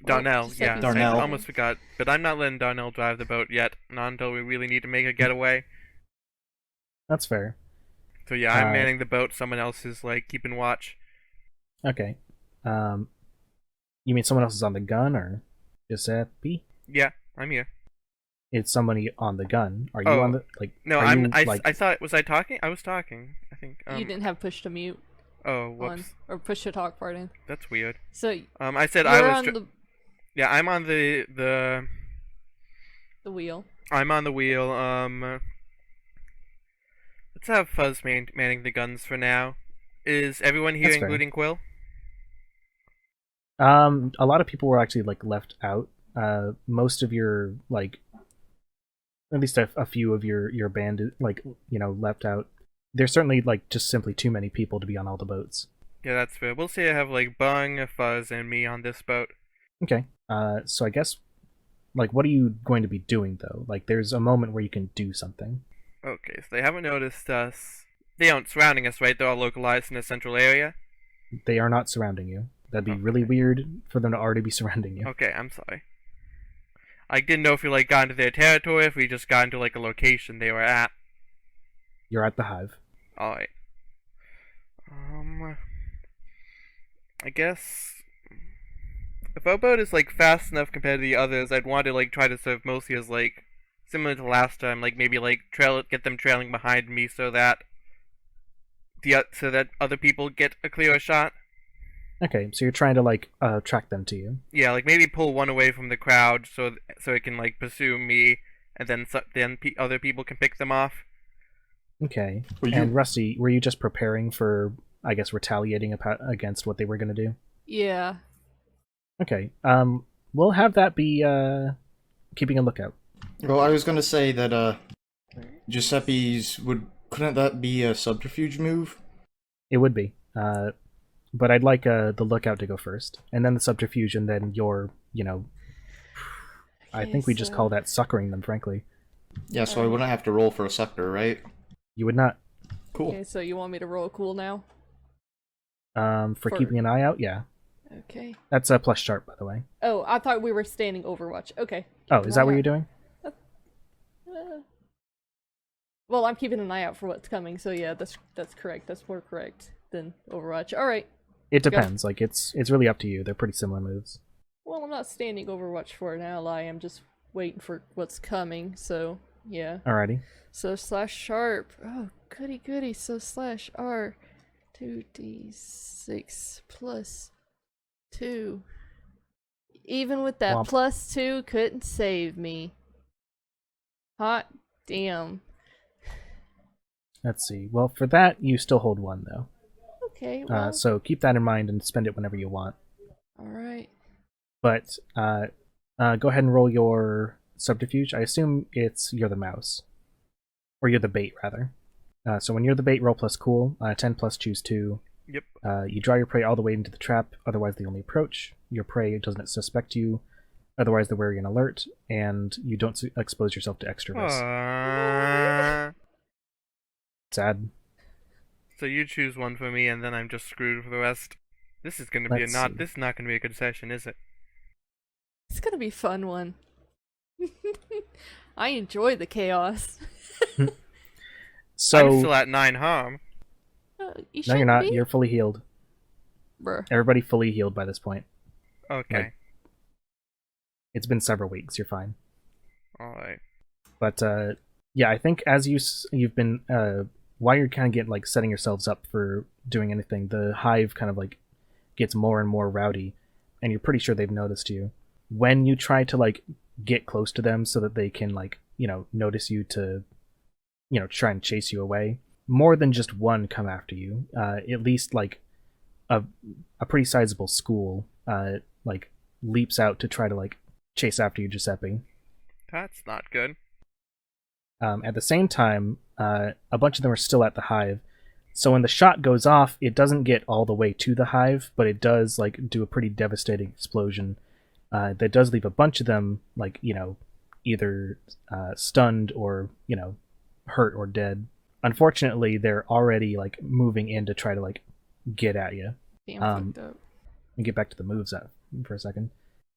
Darnell, just yeah. like Darnell. I almost forgot. But I'm not letting Darnell drive the boat yet, not until we really need to make a getaway. That's fair. So yeah, I'm Uh, manning the boat. Someone else is like keeping watch. Okay. Um, you mean someone else is on the gun, or Giuseppe? Yeah, I'm here. It's somebody on the gun. Are you on Oh the like? no, Are I'm. you like? I thought was I talking? I was talking. I think. You didn't have push to mute Oh, on, whoops. or push to talk, pardon. That's weird. So I said you're I was. on the Yeah, I'm on the. the wheel. I'm on the wheel. Let's have Fuzz manning the guns for now. Is everyone here, That's fair. including Quill? A lot of people were actually like left out. Most of your like, at least a few of your band, like left out. There's certainly like just simply too many people to be on all the boats. Yeah, that's fair. We'll say I have like Bung, Fuzz, and me on this boat. Okay. So I guess, like, what are you going to be doing though? Like, there's a moment where you can do something. Okay, so they haven't noticed us. They aren't surrounding us, right? They're all localized in a central area. They are not surrounding you. That'd be Okay. really weird for them to already be surrounding you. Okay, I'm sorry. I didn't know if we like got into their territory, if we just got into like a location they were at. You're at the hive. Alright. I guess if our boat is like fast enough compared to the others, I'd want to like try to serve mostly as like similar to last time, like maybe like get them trailing behind me so that other people get a clearer shot. Okay, so you're trying to like track them to you. Yeah, like maybe pull one away from the crowd so it can like pursue me, and then other people can pick them off. Okay. Well, you- And Rusty, were you just preparing for, I guess, retaliating against what they were going to do? Yeah. Okay. We'll have that be keeping a lookout. Well, I was gonna say that Giuseppe's couldn't that be a subterfuge move? It would be. But I'd like the lookout to go first, and then the subterfuge, and then your, I Okay, think we just so- call that suckering them, frankly. Yeah, so I wouldn't have to roll for a sucker, right? You would not. Cool. Okay, so you want me to roll cool now? For For- keeping an eye out, yeah. Okay. That's a plus sharp, by the way. Oh, I thought we were standing Overwatch. Okay. Oh, Keep is an that what eye you're doing? out. Well, I'm keeping an eye out for what's coming, so yeah, that's correct. That's more correct than Overwatch. All right. It depends. Like it's really up to you. They're pretty similar moves. Well, I'm not standing Overwatch for an ally. I'm just waiting for what's coming. So yeah. Alrighty. So slash sharp. Oh, goody goody. So slash R, 2d6 plus 2. Even with that Womp. plus 2, couldn't save me. Hot damn. Let's see. Well, for that, you still hold 1, though. Okay. Well. So keep that in mind and spend it whenever you want. All right. But go ahead and roll your subterfuge. I assume you're the mouse. Or you're the bait, rather. So when you're the bait, roll plus cool. 10 plus choose 2. Yep. You draw your prey all the way into the trap, otherwise they only approach. Your prey doesn't suspect you, otherwise they're wearing an alert, and you don't expose yourself to extra risk. Sad. So you choose one for me, and then I'm just screwed for the rest. This is gonna be Let's see. This is not gonna be a good session, is it? It's gonna be a fun one. I enjoy the chaos. So I'm still at 9 harm. You no, you're shouldn't not. be. You're fully healed. Bruh. Everybody fully healed by this point. Okay. Like- It's been several weeks. You're fine. All right. But yeah, I think as you've been while you're kind of getting like setting yourselves up for doing anything, the hive kind of like gets more and more rowdy, and you're pretty sure they've noticed you. When you try to like get close to them so that they can like notice you to try and chase you away, more than just one come after you. At least like a pretty sizable school like leaps out to try to like chase after you, Giuseppe. That's not good. At the same time, a bunch of them are still at the hive. So when the shot goes off, it doesn't get all the way to the hive, but it does like do a pretty devastating explosion. That does leave a bunch of them like either stunned or hurt or dead. Unfortunately, they're already like moving in to try to like get at you. Damn fucked up. Let me get back to the moves for a second.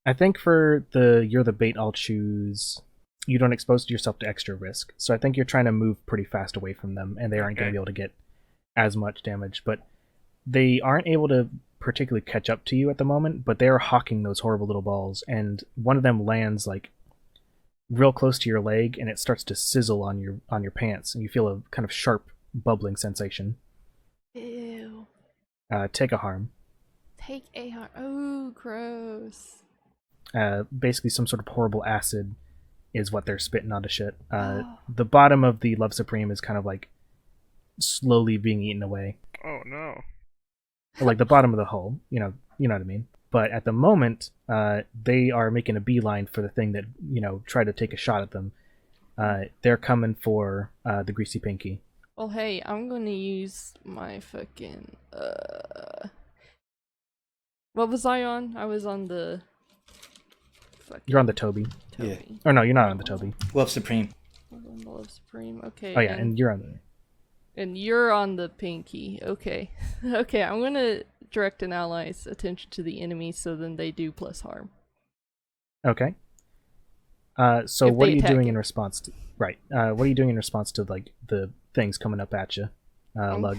I think for you're the bait, I'll choose you don't expose yourself to extra risk. So I think you're trying to move pretty fast away from them, and they aren't going to Okay. be able to get as much damage. But they aren't able to particularly catch up to you at the moment, but they are hawking those horrible little balls, and one of them lands like real close to your leg, and it starts to sizzle on your pants, and you feel a kind of sharp bubbling sensation. Ew. Take a harm. Take a harm. Oh, gross. Basically some sort of horrible acid is what they're spitting onto shit. Oh. The bottom of the Love Supreme is kind of like slowly being eaten away. Oh no. Or like the bottom of the hull, you know what I mean. But at the moment, they are making a beeline for the thing that, tried to take a shot at them. They're coming for the Greasy Pinky. Well, hey, I'm gonna use my fucking, what was I on? I was on the... Fucking You're on the Toby. Yeah. Toby. Or no, you're not on the Toby. Love Supreme. I was on the Love Supreme. Okay. Oh yeah, and you're on the... And you're on the Pinky. Okay. Okay, I'm gonna direct an ally's attention to the enemy so then they do plus harm. Okay. So If what they are you attack doing it. in response to... Right. What are you doing in response to, like, the things coming up at you, Lug?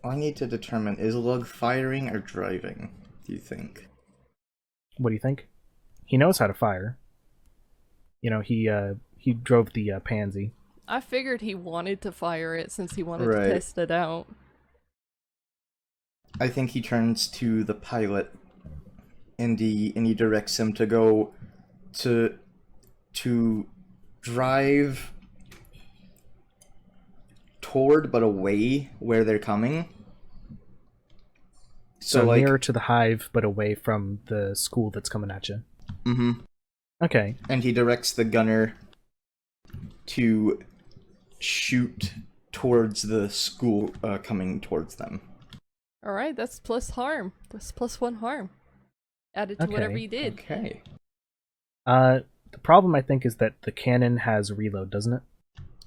I need to determine, is Lug firing or driving, do you think? What do you think? He knows how to fire. He drove the Pansy. I figured he wanted to fire it since he wanted Right. to test it out. I think he turns to the pilot and he directs him to go to drive toward but away where they're coming. So like, nearer to the hive, but away from the school that's coming at you. mm-hmm. Okay. And he directs the gunner to shoot towards the school coming towards them. Alright, that's plus harm. That's plus 1 harm. Added to Okay. whatever you did. Okay. The problem, I think, is that the cannon has reload, doesn't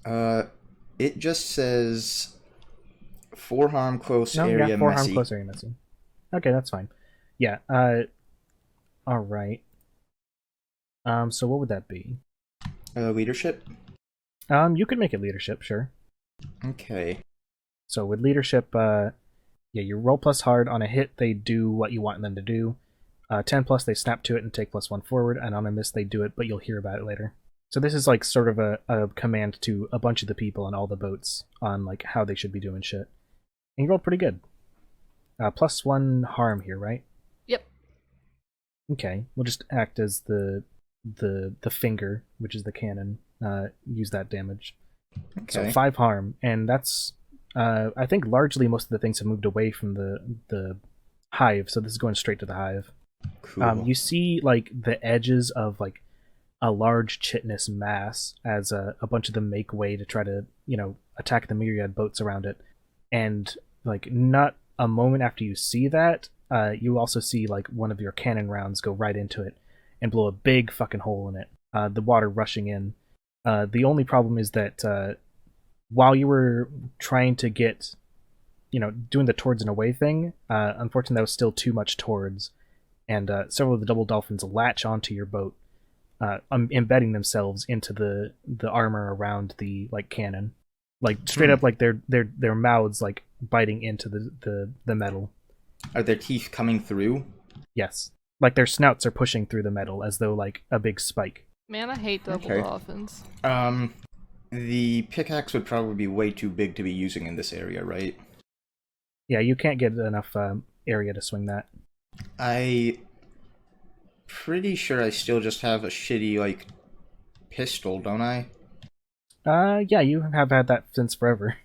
it? It just says 4 harm close No, area yeah, 4 messy. harm close area messy. Okay, that's fine. Yeah, alright. So what would that be? Leadership? You could make it leadership, sure. Okay. So with leadership, you roll plus hard. On a hit, they do what you want them to do. 10 plus, they snap to it and take plus 1 forward, and on a miss, they do it, but you'll hear about it later. So this is like sort of a command to a bunch of the people on all the boats on like how they should be doing shit. And you rolled pretty good. Plus 1 harm here, right? Yep. Okay, we'll just act as the finger, which is the cannon. Use that damage. Okay. So 5 harm, and that's I think largely most of the things have moved away from the hive, so this is going straight to the hive. Cool. You see like the edges of like a large chitinous mass as a bunch of them make way to try to attack the myriad boats around it, and like not a moment after you see that, you also see like one of your cannon rounds go right into it and blow a big fucking hole in it. The water rushing in. The only problem is that while you were trying to get, doing the towards and away thing, unfortunately that was still too much towards, and several of the double dolphins latch onto your boat, embedding themselves into the armor around the like cannon, like straight up like their mouths like biting into the metal. Are their teeth coming through? Yes, like their snouts are pushing through the metal as though like a big spike. Man, I hate double Okay. dolphins. The pickaxe would probably be way too big to be using in this area, right? Yeah, you can't get enough area to swing that. Pretty sure I still just have a shitty, like, pistol, don't I? Yeah, you have had that since forever.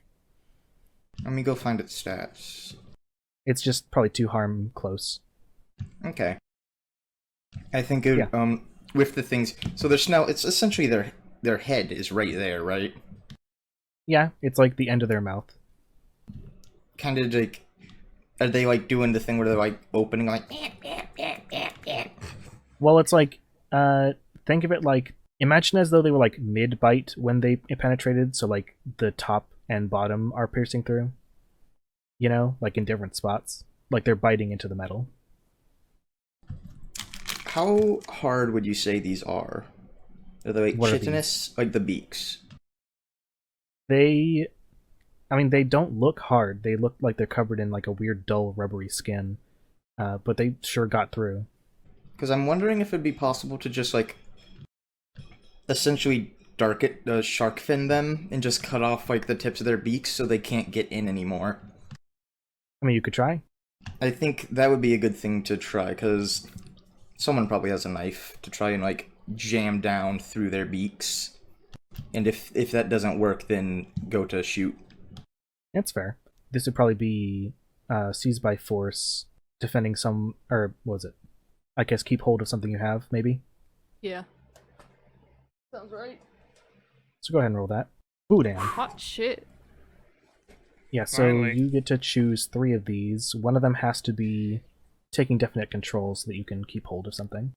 Let me go find its stats. It's just probably 2 harm close. Okay. I think it, with the things, so there's now, it's essentially their head is right there, right? Yeah, it's like the end of their mouth. Kind of like, are they like doing the thing where they're like opening like, Well, it's like, think of it like, imagine as though they were like mid-bite when they penetrated, so like the top and bottom are piercing through. Like in different spots. Like they're biting into the metal. how hard would you say these are? Are they like What are chitinous, like the beaks? They don't look hard. They look like they're covered in like a weird, dull, rubbery skin. But they sure got through. Because I'm wondering if it'd be possible to just like essentially shark fin them and just cut off like the tips of their beaks so they can't get in anymore. I mean, you could try. I think that would be a good thing to try because someone probably has a knife to try and like jam down through their beaks. And if that doesn't work, then go to shoot. That's fair. This would probably be seized by force, defending some, or what was it? I guess keep hold of something you have, maybe? Yeah. Sounds right. So go ahead and roll that. Ooh, damn. Hot shit. Yeah, so Finally. you get to choose 3 of these. One of them has to be taking definite control so that you can keep hold of something.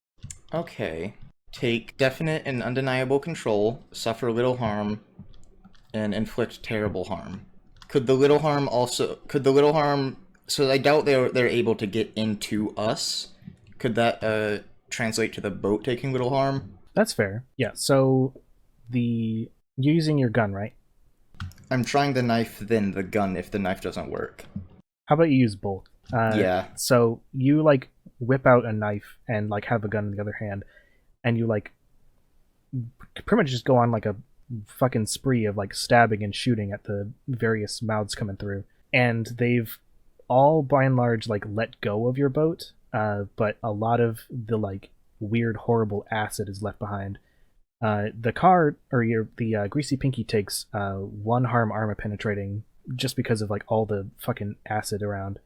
Okay. Take definite and undeniable control, suffer little harm, and inflict terrible harm. Could the little harm, so I doubt they're able to get into us. Could that translate to the boat taking little harm? That's fair. Yeah, so you're using your gun, right? I'm trying the knife, then the gun if the knife doesn't work. How about you use both? Yeah. So you like whip out a knife and like have a gun in the other hand, and you like pretty much just go on like a fucking spree of like stabbing and shooting at the various mouths coming through, and they've all by and large like let go of your boat, but a lot of the like weird horrible acid is left behind. The car or the greasy pinky takes 1 harm armor penetrating just because of like all the fucking acid around,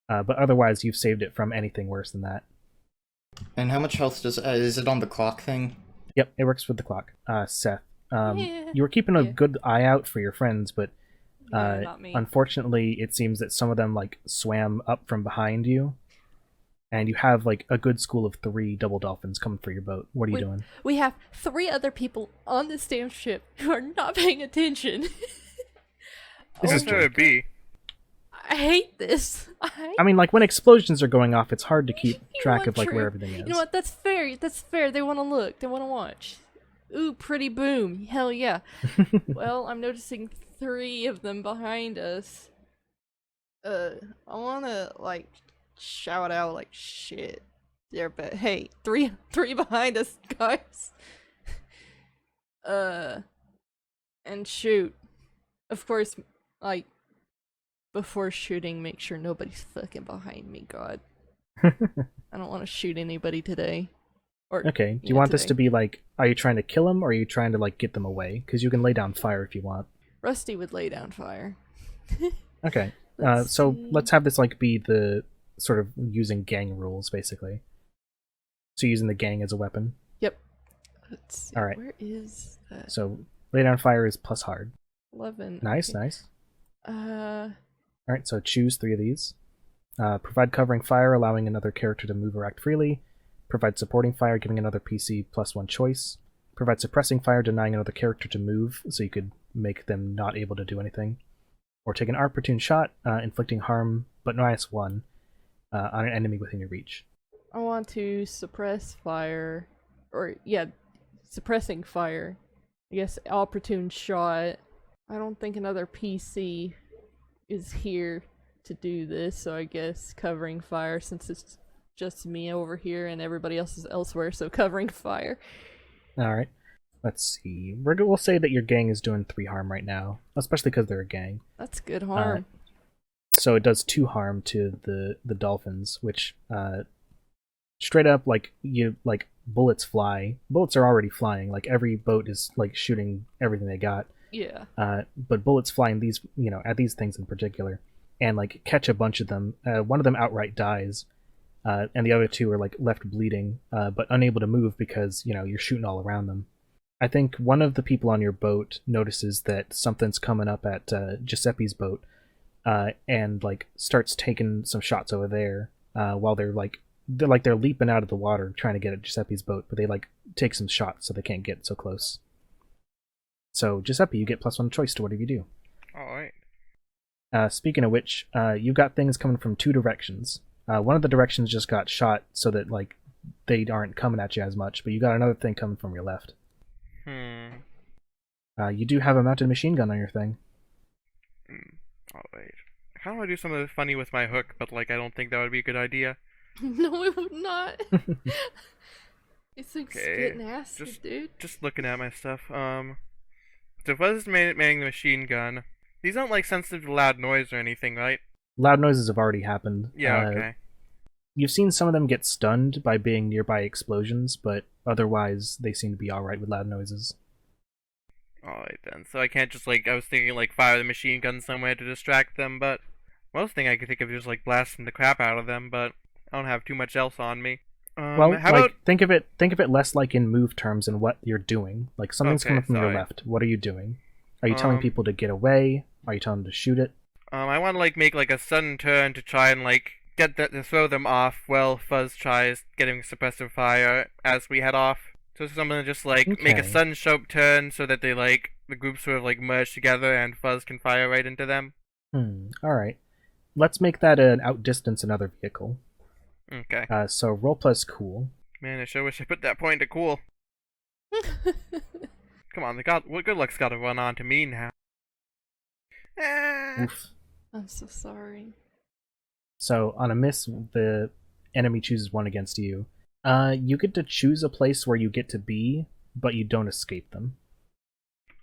but otherwise you've saved it from anything worse than that. And how much health is it on the clock thing? Yep, it works with the clock. Seth, Yeah. you were keeping a Yeah. good eye out for your friends, but Yeah, not me. unfortunately, it seems that some of them like swam up from behind you, and you have like a good school of 3 double dolphins coming for your boat. What are you doing? We have 3 other people on this damn ship who are not paying attention. This is Who would it be? I hate this. I mean, like when explosions are going off, it's hard to keep You know track what, of like true. where everything is. You know what? That's fair. That's fair. They want to look. They want to watch. Ooh, pretty boom. Hell yeah. Well, I'm noticing 3 of them behind us. I want to like shout out like shit. There, but hey, three behind us, guys. And shoot. Of course, like before shooting, make sure nobody's fucking behind me, God. I don't want to shoot anybody today. Or Okay, do you want this to be like, are you trying to kill them or are you trying to like get them away? Because you can lay down fire if you want. Rusty would lay down fire. Okay, Let's so see. let's have this like be the sort of using gang rules basically. So using the gang as a weapon. Yep. Let's see. All right. Where is that? So lay down fire is plus hard. 11. Nice, okay. nice. Uh, Alright, so choose 3 of these. Provide covering fire, allowing another character to move or act freely. Provide supporting fire, giving another PC +1 choice. Provide suppressing fire, denying another character to move, so you could make them not able to do anything. Or take an opportune shot, inflicting harm, but -1, on an enemy within your reach. I want to suppress fire. Or, yeah, suppressing fire. I guess opportune shot. I don't think another PC is here to do this, so I guess covering fire since it's just me over here and everybody else is elsewhere, so covering fire. Alright, let's see. We'll say that your gang is doing 3 harm right now, especially because they're a gang. That's good harm. So it does 2 harm to the dolphins, which straight up like bullets fly. Bullets are already flying. Like every boat is like shooting everything they got. Yeah. But bullets flying these at these things in particular, and like catch a bunch of them. One of them outright dies, and the other 2 are like left bleeding, but unable to move because you're shooting all around them. I think one of the people on your boat notices that something's coming up at Giuseppe's boat, and like starts taking some shots over there while they're leaping out of the water trying to get at Giuseppe's boat, but they like take some shots so they can't get so close. So Giuseppe, you get +1 choice to whatever you do. Alright. Speaking of which, you've got things coming from 2 directions. One of the directions just got shot so that like they aren't coming at you as much, but you got another thing coming from your left. You do have a mounted machine gun on your thing. Oh, wait. I kind of want to do something funny with my hook, but, like, I don't think that would be a good idea. No, it would not. It's like Okay, spitting acid, dude. Just looking at my stuff. So Fuzz is manning the machine gun. These aren't, like, sensitive to loud noise or anything, right? Loud noises have already happened. Yeah, okay. You've seen some of them get stunned by being nearby explosions, but otherwise they seem to be alright with loud noises. Alright then. So I can't just, like, I was thinking, like, fire the machine gun somewhere to distract them, but most thing I could think of is just, like, blasting the crap out of them, but I don't have too much else on me. Well, think of it less like in move terms and what you're doing. Like, something's coming from your left. What are you doing? Are you telling people to get away? Are you telling them to shoot it? I want to, like, make, like, a sudden turn to try and, like, to throw them off while Fuzz tries getting suppressive fire as we head off. So something to just, like, make a sudden sharp turn so that they, like, the group sort of, like, merge together and Fuzz can fire right into them. Alright. Let's make that an outdistance another vehicle. Okay. So roll plus cool. Man, I sure wish I put that point to cool. Come on, what good luck's gotta run on to me now. Oof. I'm so sorry. So on a miss, the enemy chooses one against you. You get to choose a place where you get to be, but you don't escape them.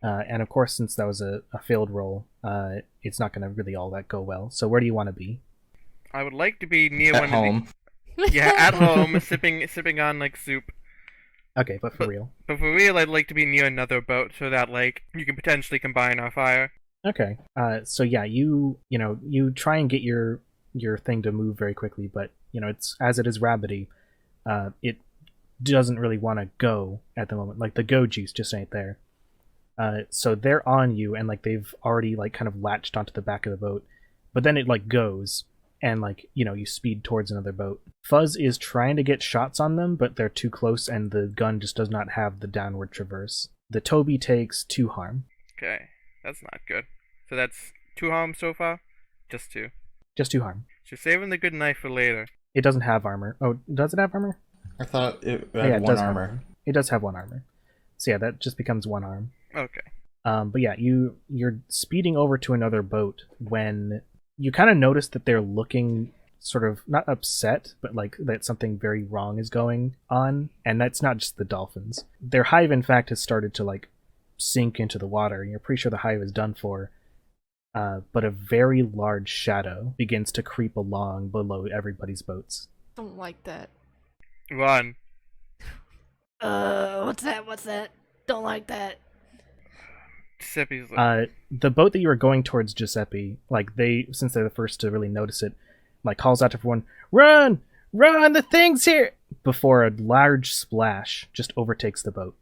And of course, since that was a failed roll, it's not going to really all that go well. So where do you want to be? I would like to be near At home. Yeah, at home, sipping on, like, soup. Okay, but for real. But for real, I'd like to be near another boat so that, like, you can potentially combine our fire. Okay. So yeah, you try and get your thing to move very quickly, but it's as it is rabbity, it doesn't really want to go at the moment. Like the go juice just ain't there. So they're on you and like they've already like kind of latched onto the back of the boat, but then it like goes and like you speed towards another boat. Fuzz is trying to get shots on them, but they're too close and the gun just does not have the downward traverse. The Toby takes 2 harm. Okay, that's not good. So that's 2 harm so far? Just 2. Just 2 harm. She's saving the good knife for later. It doesn't have armor. Oh, does it have armor? I thought it Yeah, had it 1 does have armor. It does have 1 armor. So yeah, that just becomes 1 arm. Okay. But yeah, you're speeding over to another boat when you kind of notice that they're looking sort of not upset, but like that something very wrong is going on, and that's not just the dolphins. Their hive, in fact, has started to like sink into the water, and you're pretty sure the hive is done for. But a very large shadow begins to creep along below everybody's boats. Don't like that. Run. What's that? Don't like that. Giuseppe's like, The boat that you were going towards, Giuseppe, like since they're the first to really notice it, like calls out to everyone, "Run! Run! The thing's here!" Before a large splash just overtakes the boat,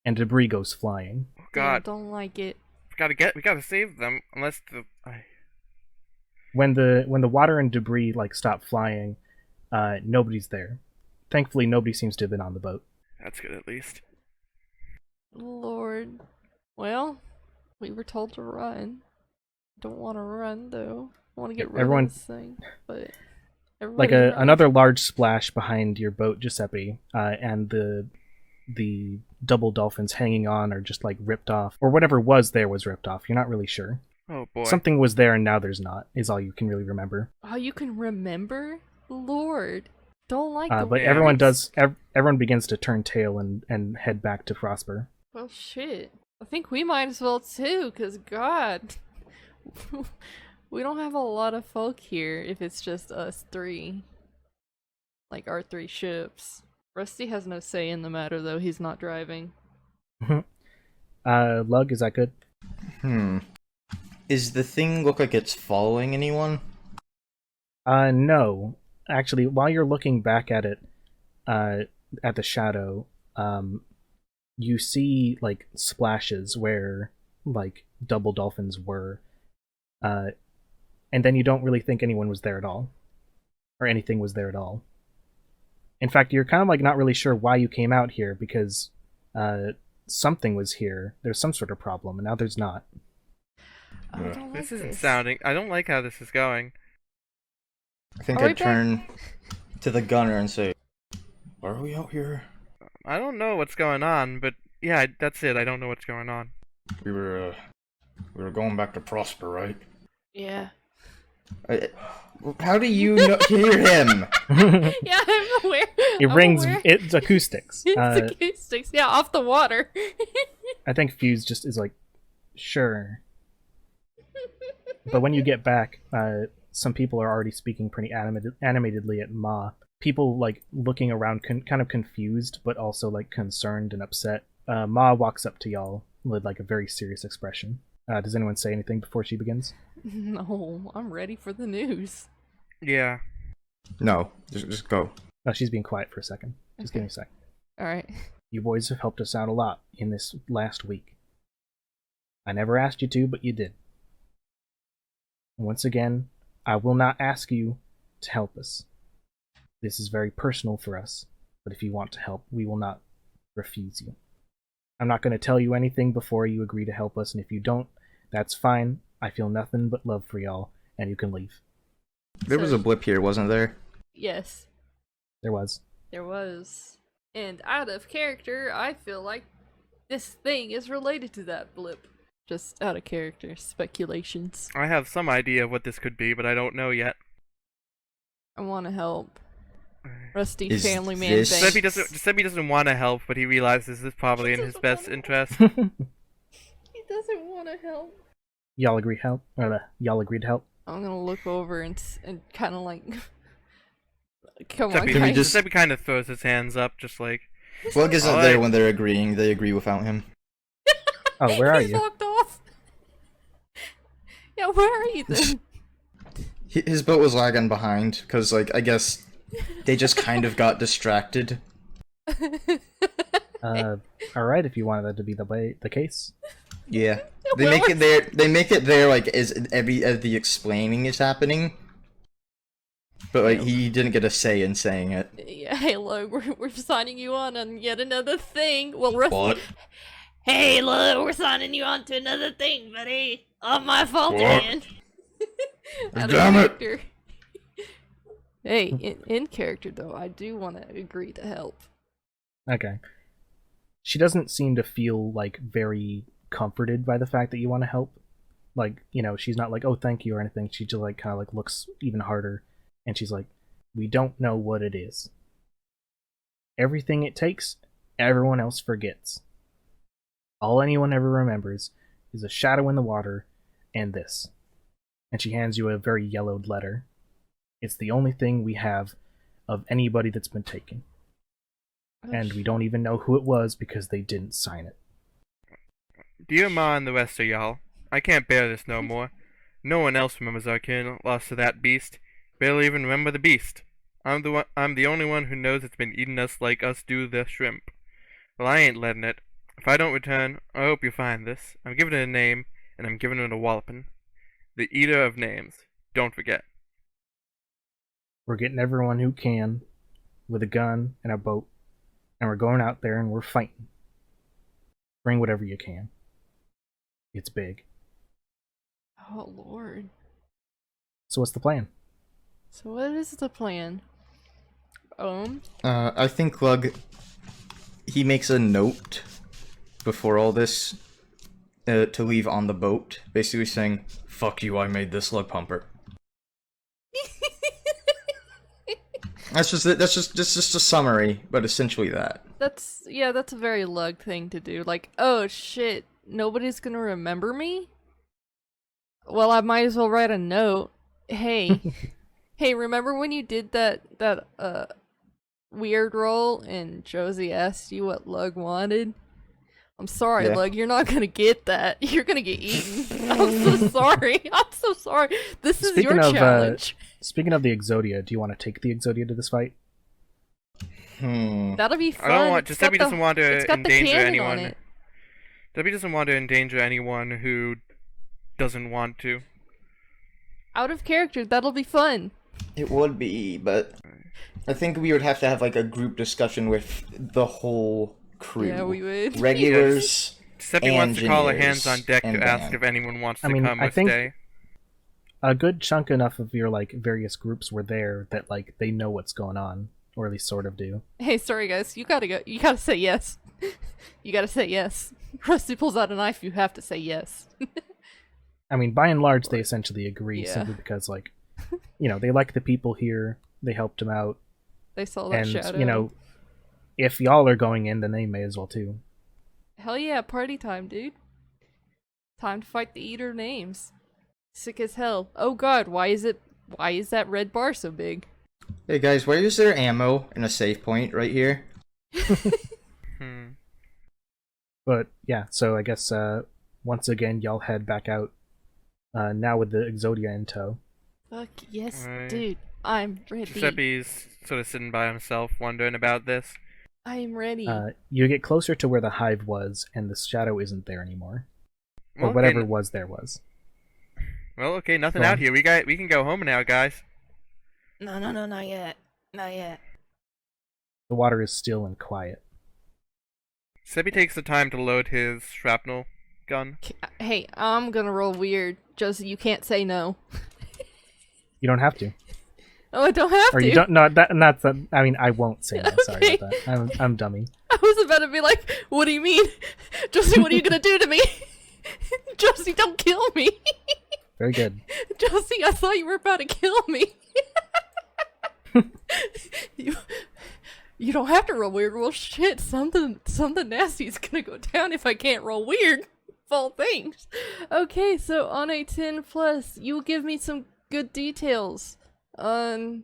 and debris goes flying. oh god, Don't like it. we gotta save them, unless When the water and debris like stop flying, nobody's there. Thankfully, nobody seems to have been on the boat. That's good at least. Lord. Well, we were told to run. Don't want to run though. I want to get rid Everyone- of this thing, but Like another large splash behind your boat, Giuseppe, and the double dolphins hanging on are just like ripped off, or whatever was there was ripped off. You're not really sure. Oh boy. Something was there and now there's not, is all you can really remember. Oh, you can remember? Lord. Don't like the But Yeah, everyone it's- does. Everyone begins to turn tail and head back to Prosper. Well, shit. I think we might as well too, cause God, we don't have a lot of folk here if it's just us 3. Like our 3 ships. Rusty has no say in the matter though, he's not driving. Lug, is that good? Is the thing look like it's following anyone? No. Actually, while you're looking back at it, at the shadow, you see like splashes where like double dolphins were, and then you don't really think anyone was there at all, or anything was there at all. In fact, you're kind of like not really sure why you came out here because something was here. There's some sort of problem, and now there's not. I Yeah. don't like This isn't this. sounding. I don't like how this is going. I think Are we I'd turn to the gunner and say, Why are we out here? I don't know what's going on, but yeah, that's it. I don't know what's going on. We were going back to Prosper, right? Yeah. How do you hear him? Yeah, I'm aware. It I'm rings. aware. It's acoustics. It's acoustics. Yeah, off the water. I think Fuse just is like, sure. But when you get back, some people are already speaking pretty animatedly at Ma. People like looking around, kind of confused, but also like concerned and upset. Ma walks up to y'all with like a very serious expression. Does anyone say anything before she begins? No, I'm ready for the news. Yeah. No, just go. Oh, she's being quiet for a second. Just give me a sec. All right. You boys have helped us out a lot in this last week. I never asked you to, but you did. Once again, I will not ask you to help us. This is very personal for us, but if you want to help, we will not refuse you. I'm not going to tell you anything before you agree to help us, and if you don't, that's fine. I feel nothing but love for y'all, and you can leave. There was a blip here, wasn't there? Yes, There was. there was. And out of character, I feel like this thing is related to that blip. Just out of character, speculations. I have some idea of what this could be, but I don't know yet. I want to help. Rusty Is family man this- Giuseppe Banks. doesn't want to help, but he realizes this is probably in his doesn't best wanna- interest. He doesn't want to help. Y'all agree help? Y'all agreed to help? I'm gonna look over and kind of like, come on, Giuseppe, Can we guys. just- Giuseppe kind of throws his hands up, just like, Slug isn't Alright. there when they're agreeing. They agree without him. Oh, where are He's you? walked off. Yeah, where are you then? His boat was lagging behind, because, like, I guess they just kind of got distracted. Alright, if you wanted that to be the case. Yeah. They Well, make it there, like, as the explaining is happening. But, like, he didn't get a say in saying it. Yeah, hey, look, we're signing you on yet another thing. Well, Rusty. What? Hey, look, we're signing you on to another thing, buddy. Oh, my fault What? again. Out of Damn it. character. Hey, in character though, I do want to agree to help. Okay. She doesn't seem to feel, like, very comforted by the fact that you want to help. Like, you know, she's not like, oh, thank you or anything. She just, like, kind of, like, looks even harder. And she's like, we don't know what it is. Everything it takes, everyone else forgets. All anyone ever remembers is a shadow in the water and this. And she hands you a very yellowed letter. It's the only thing we have of anybody that's been taken. And we don't even know who it was because they didn't sign it. Dear Ma and the rest of y'all, I can't bear this no more. No one else remembers our kin lost to that beast. Barely even remember the beast. I'm the only one who knows it's been eating us like us do the shrimp. Well, I ain't letting it. If I don't return, I hope you find this. I'm giving it a name, and I'm giving it a walloping. The Eater of Names. Don't forget. We're getting everyone who can with a gun and a boat, and we're going out there and we're fighting. Bring whatever you can. It's big. Oh Lord. So what's the plan? So what is the plan? I think Lug, he makes a note before all this to leave on the boat, basically saying, Fuck you, I made this Slug Pumper. that's just a summary, but essentially that. That's a very Lug thing to do. Like, oh shit, nobody's gonna remember me? Well, I might as well write a note. Hey, hey, remember when you did that weird roll and Josie asked you what Lug wanted? I'm sorry, Yeah. Lug, you're not gonna get that. You're gonna get eaten. I'm so sorry. I'm so sorry. This is Speaking your of, challenge. Speaking of the Exodia, do you want to take the Exodia to this fight? That'll be fun. I don't want. It's got Giuseppe the- doesn't want it's to got the endanger cannon anyone. on it. Giuseppe doesn't want to endanger anyone who doesn't want to. Out of character, that'll be fun. It would be, but I think we would have to have like a group discussion with the whole crew. Yeah, we would. Regulars. Giuseppe wants to call a Engineers hands on deck and to ask band. if anyone wants to I mean, come I or think- stay. A good chunk enough of your, like, various groups were there that, like, they know what's going on. or at least sort of do. Hey, sorry guys, you gotta go. You gotta say yes. You gotta say yes. Rusty pulls out a knife. You have to say yes. I mean, by and large, they essentially agree, Yeah. simply because, like, they like the people here, they helped them out, They saw that and, shadow. if y'all are going in, then they may as well too. Hell yeah, party time, dude. Time to fight the Eater names. Sick as hell. Oh god, why is that red bar so big? Hey guys, why is there ammo in a save point right here? But, yeah, so I guess, once again, y'all head back out, now with the Exodia in tow. Fuck yes, Alright. dude. I'm ready. Giuseppe's sort of sitting by himself, wondering about this. I am ready. You get closer to where the hive was, and the shadow isn't there anymore. Or Well, whatever okay, was there was. well, okay, nothing Go out on. here. We can go home now, guys. No, not yet. Not yet. The water is still and quiet. Giuseppe takes the time to load his shrapnel gun. Hey, I'm gonna roll weird. Josie, you can't say no. You don't have to. Oh, I don't have Or to. you don't. No, that's. I mean, I won't say no. Sorry Okay. about that. I'm dummy. I was about to be like, what do you mean? Josie, what are you gonna do to me? Josie, don't kill me. Very good. Josie, I thought you were about to kill me. You don't have to roll weird. Well, shit, something nasty is gonna go down if I can't roll weird. Of all things. Okay, so on a 10 plus, you give me some good details. You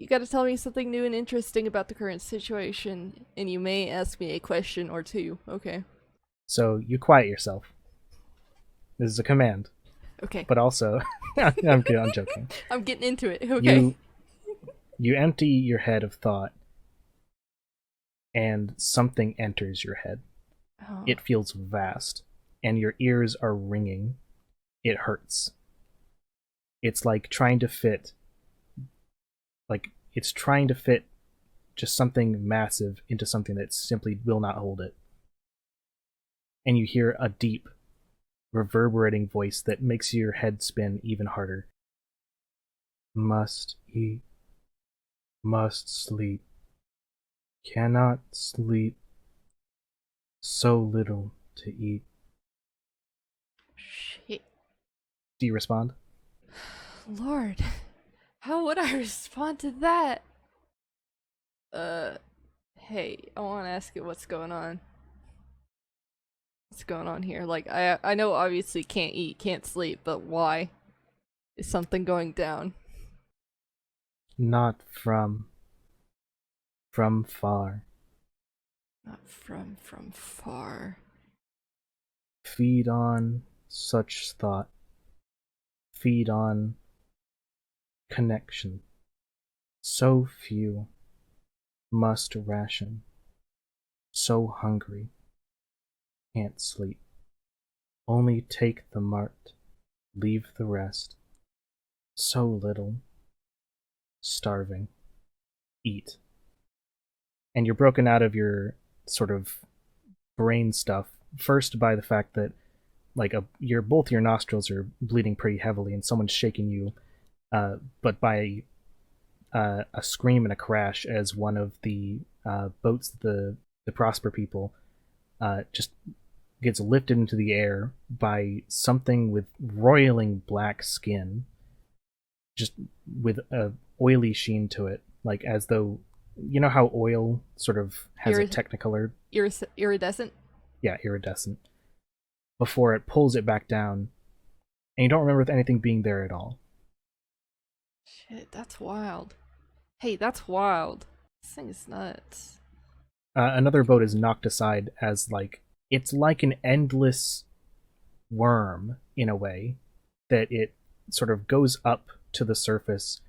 gotta tell me something new and interesting about the current situation, and you may ask me a question or two. Okay. So you quiet yourself. This is a command, Okay. but also, I'm kidding, I'm joking. I'm getting into it. Okay. You empty your head of thought, and something enters your head. Oh. It feels vast, and your ears are ringing. It hurts. It's like trying to fit. It's trying to fit just something massive into something that simply will not hold it. And you hear a deep, reverberating voice that makes your head spin even harder. Must eat. Must sleep. Cannot sleep. So little to eat. Shit. Do you respond? Lord. How would I respond to that? Hey, I want to ask you what's going on. What's going on here? Like, I know obviously can't eat, can't sleep, but why? Is something going down? Not from far. Not from far. Feed on such thought. Feed on connection. So few must ration. So hungry can't sleep. Only take the mart, leave the rest. So little, starving, eat. And you're broken out of your sort of brain stuff, first by the fact that both your nostrils are bleeding pretty heavily and someone's shaking you, but by a scream and a crash as one of the boats, the Prosper people, just gets lifted into the air by something with roiling black skin, just with a oily sheen to it, like as though, you know how oil sort of has a technicolor? Iridescent? Yeah, iridescent. Before it pulls it back down, and you don't remember anything being there at all. Shit, that's wild. Hey, that's wild. This thing is nuts. Another boat is knocked aside as it's like an endless worm in a way, that it sort of goes up to the surface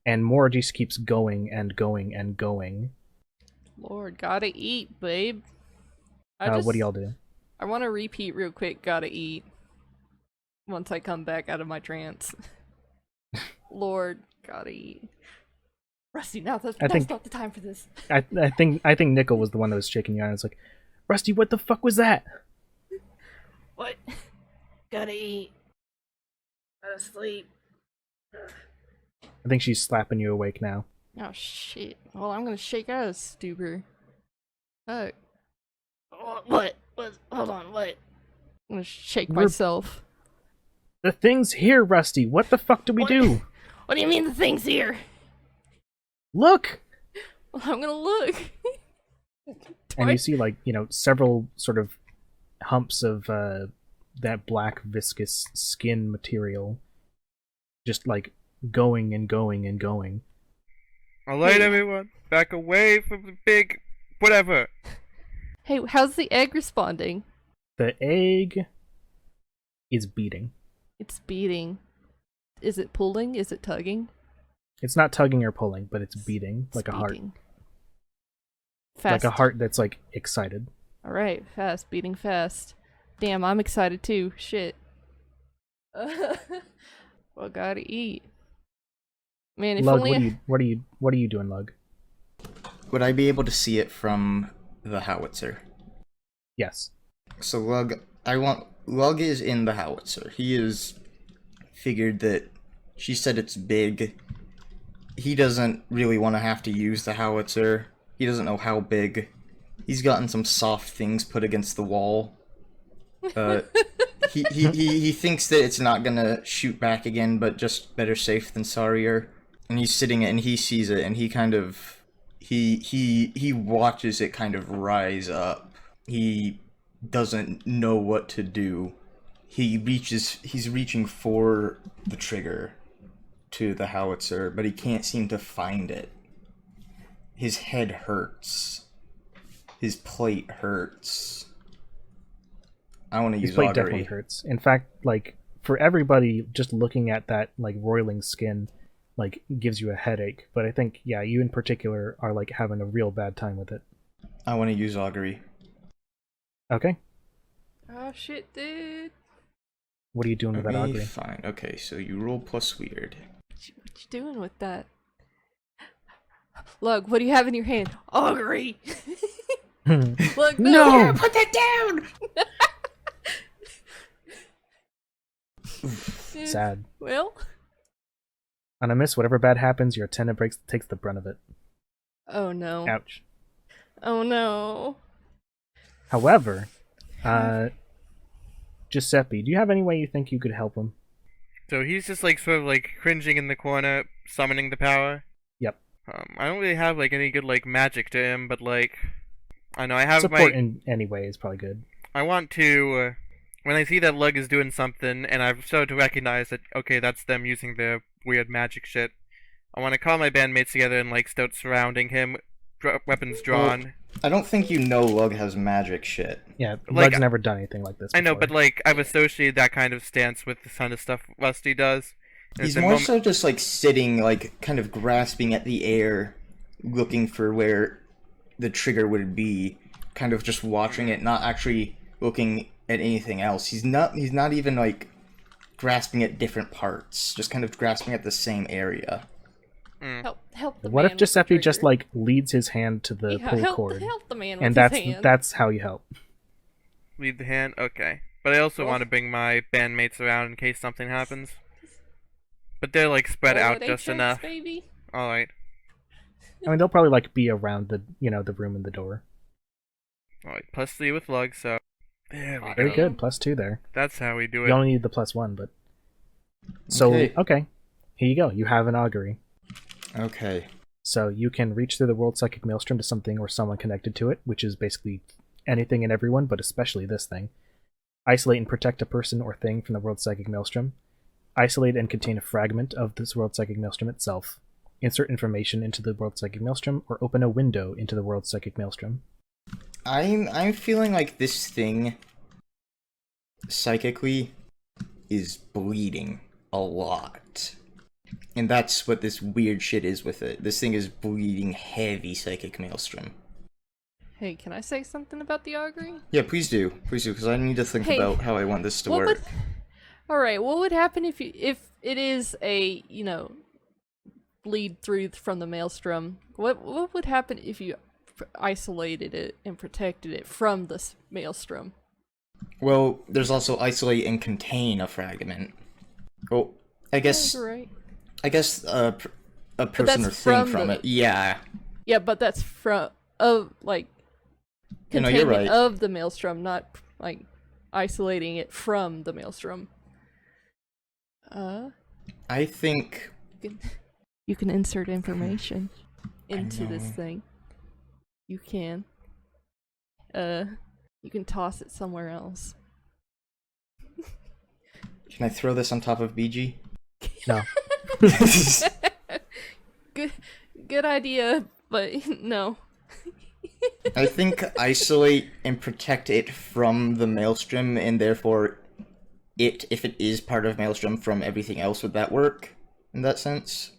and more just keeps going and going and going. Lord, gotta eat, babe. What do y'all do? I want to repeat real quick, gotta eat. Once I come back out of my trance. Lord, gotta eat. Rusty, that's not the time for this. I think Nickel was the one that was shaking your eye. It's like, Rusty, what the fuck was that? What? Gotta eat. Gotta sleep. I think she's slapping you awake now. Oh shit. Well, I'm gonna shake out of stupor. Fuck. What? Hold on, what? I'm gonna shake We're- myself. The thing's here, Rusty. What the fuck do we What? do? What do you mean the thing's here? Look! Well, I'm gonna look. And you see, like, several sort of humps of that black viscous skin material just, like, going and going and going. Alright, everyone. Back away from the big... whatever. Hey, how's the egg responding? The egg is beating. It's beating. Is it pulling? Is it tugging? It's not tugging or pulling, but it's beating It's like a heart. beating. Fast. Like a heart that's, like, excited. Alright, fast. Beating fast. Damn, I'm excited too. Shit. Well, gotta eat. Man, if Lug, only what are you doing, Lug? Would I be able to see it from the howitzer? Yes. So Lug is in the howitzer. He is figured that she said it's big. He doesn't really want to have to use the howitzer. He doesn't know how big. He's gotten some soft things put against the wall. He thinks that it's not gonna shoot back again, but just better safe than sorrier. And he's sitting and he sees it, and he kind of he watches it kind of rise up. He doesn't know what to do. He's reaching for the trigger to the howitzer, but he can't seem to find it. His head hurts. His plate hurts. I want to His use plate augury. definitely hurts. In fact, like, for everybody, just looking at that, like, roiling skin, like, gives you a headache. But I think, yeah, you in particular are, like, having a real bad time with it. I want to use augury. Okay. Oh shit, dude. What are you doing with that Okay, augury? fine. Okay, so you roll plus weird. What you doing with that? Look, what do you have in your hand? Augury! Look, No! Put that down! Sad. Well. On a miss, whatever bad happens, your attendant takes the brunt of it. Oh no. Ouch. Oh no. However, Giuseppe, do you have any way you think you could help him? So he's just like sort of like cringing in the corner, summoning the power. Yep. I don't really have like any good like magic to him, but like I know I have Support my. in any way is probably good. I want to. When I see that Lug is doing something, and I've started to recognize that okay, that's them using their weird magic shit. I want to call my bandmates together and like start surrounding him, weapons drawn. I don't think you know Lug has magic shit. Yeah, Like, Lug's never done anything like this I know, before. but like I've associated that kind of stance with the kind of stuff Rusty does. And He's at the more moment- so just like sitting, like kind of grasping at the air, looking for where the trigger would be, kind of just watching it, not actually looking at anything else. He's not even like grasping at different parts, just kind of grasping at the same area. Help the What man if with Giuseppe the just trigger. like leads his hand to the Yeah, pull help, cord, help the man and with his hand. that's how you help. Lead the hand? Okay. But I also Well- want to bring my bandmates around in case something happens. But they're like spread out Holiday just checks, enough. baby. Alright. I mean, they'll probably like be around the the room and the door. Alright. +3 with Lug, so. There we Very go. good, +2 there. That's how we do You it. only need the +1, but so Okay. okay, here you go. You have an augury, Okay. so you can reach through the world psychic maelstrom to something or someone connected to it, which is basically anything and everyone, but especially this thing. Isolate and protect a person or thing from the world psychic maelstrom. Isolate and contain a fragment of this world psychic maelstrom itself. Insert information into the world psychic maelstrom, or open a window into the world psychic maelstrom. I'm feeling like this thing psychically is bleeding a lot. And that's what this weird shit is with it. This thing is bleeding heavy psychic maelstrom. Hey, can I say something about the augury? Yeah, please do, because I need to think Hey, about how I want this to what work. would- All right, what would happen if it is a bleed through from the maelstrom? What would happen if you isolated it and protected it from the maelstrom? Well, there's also isolate and contain a fragment. Oh, I guess That's right. a person or that's thing from from the- it. Yeah. Yeah, but that's from like You know, you're containment right. of the maelstrom, not like isolating it from the maelstrom. I think You can insert information into this know. thing. You can. You can toss it somewhere else. Can I throw this on top of BG? No. Good idea, but no. I think isolate and protect it from the Maelstrom, and therefore it, if it is part of Maelstrom, from everything else, would that work in that sense?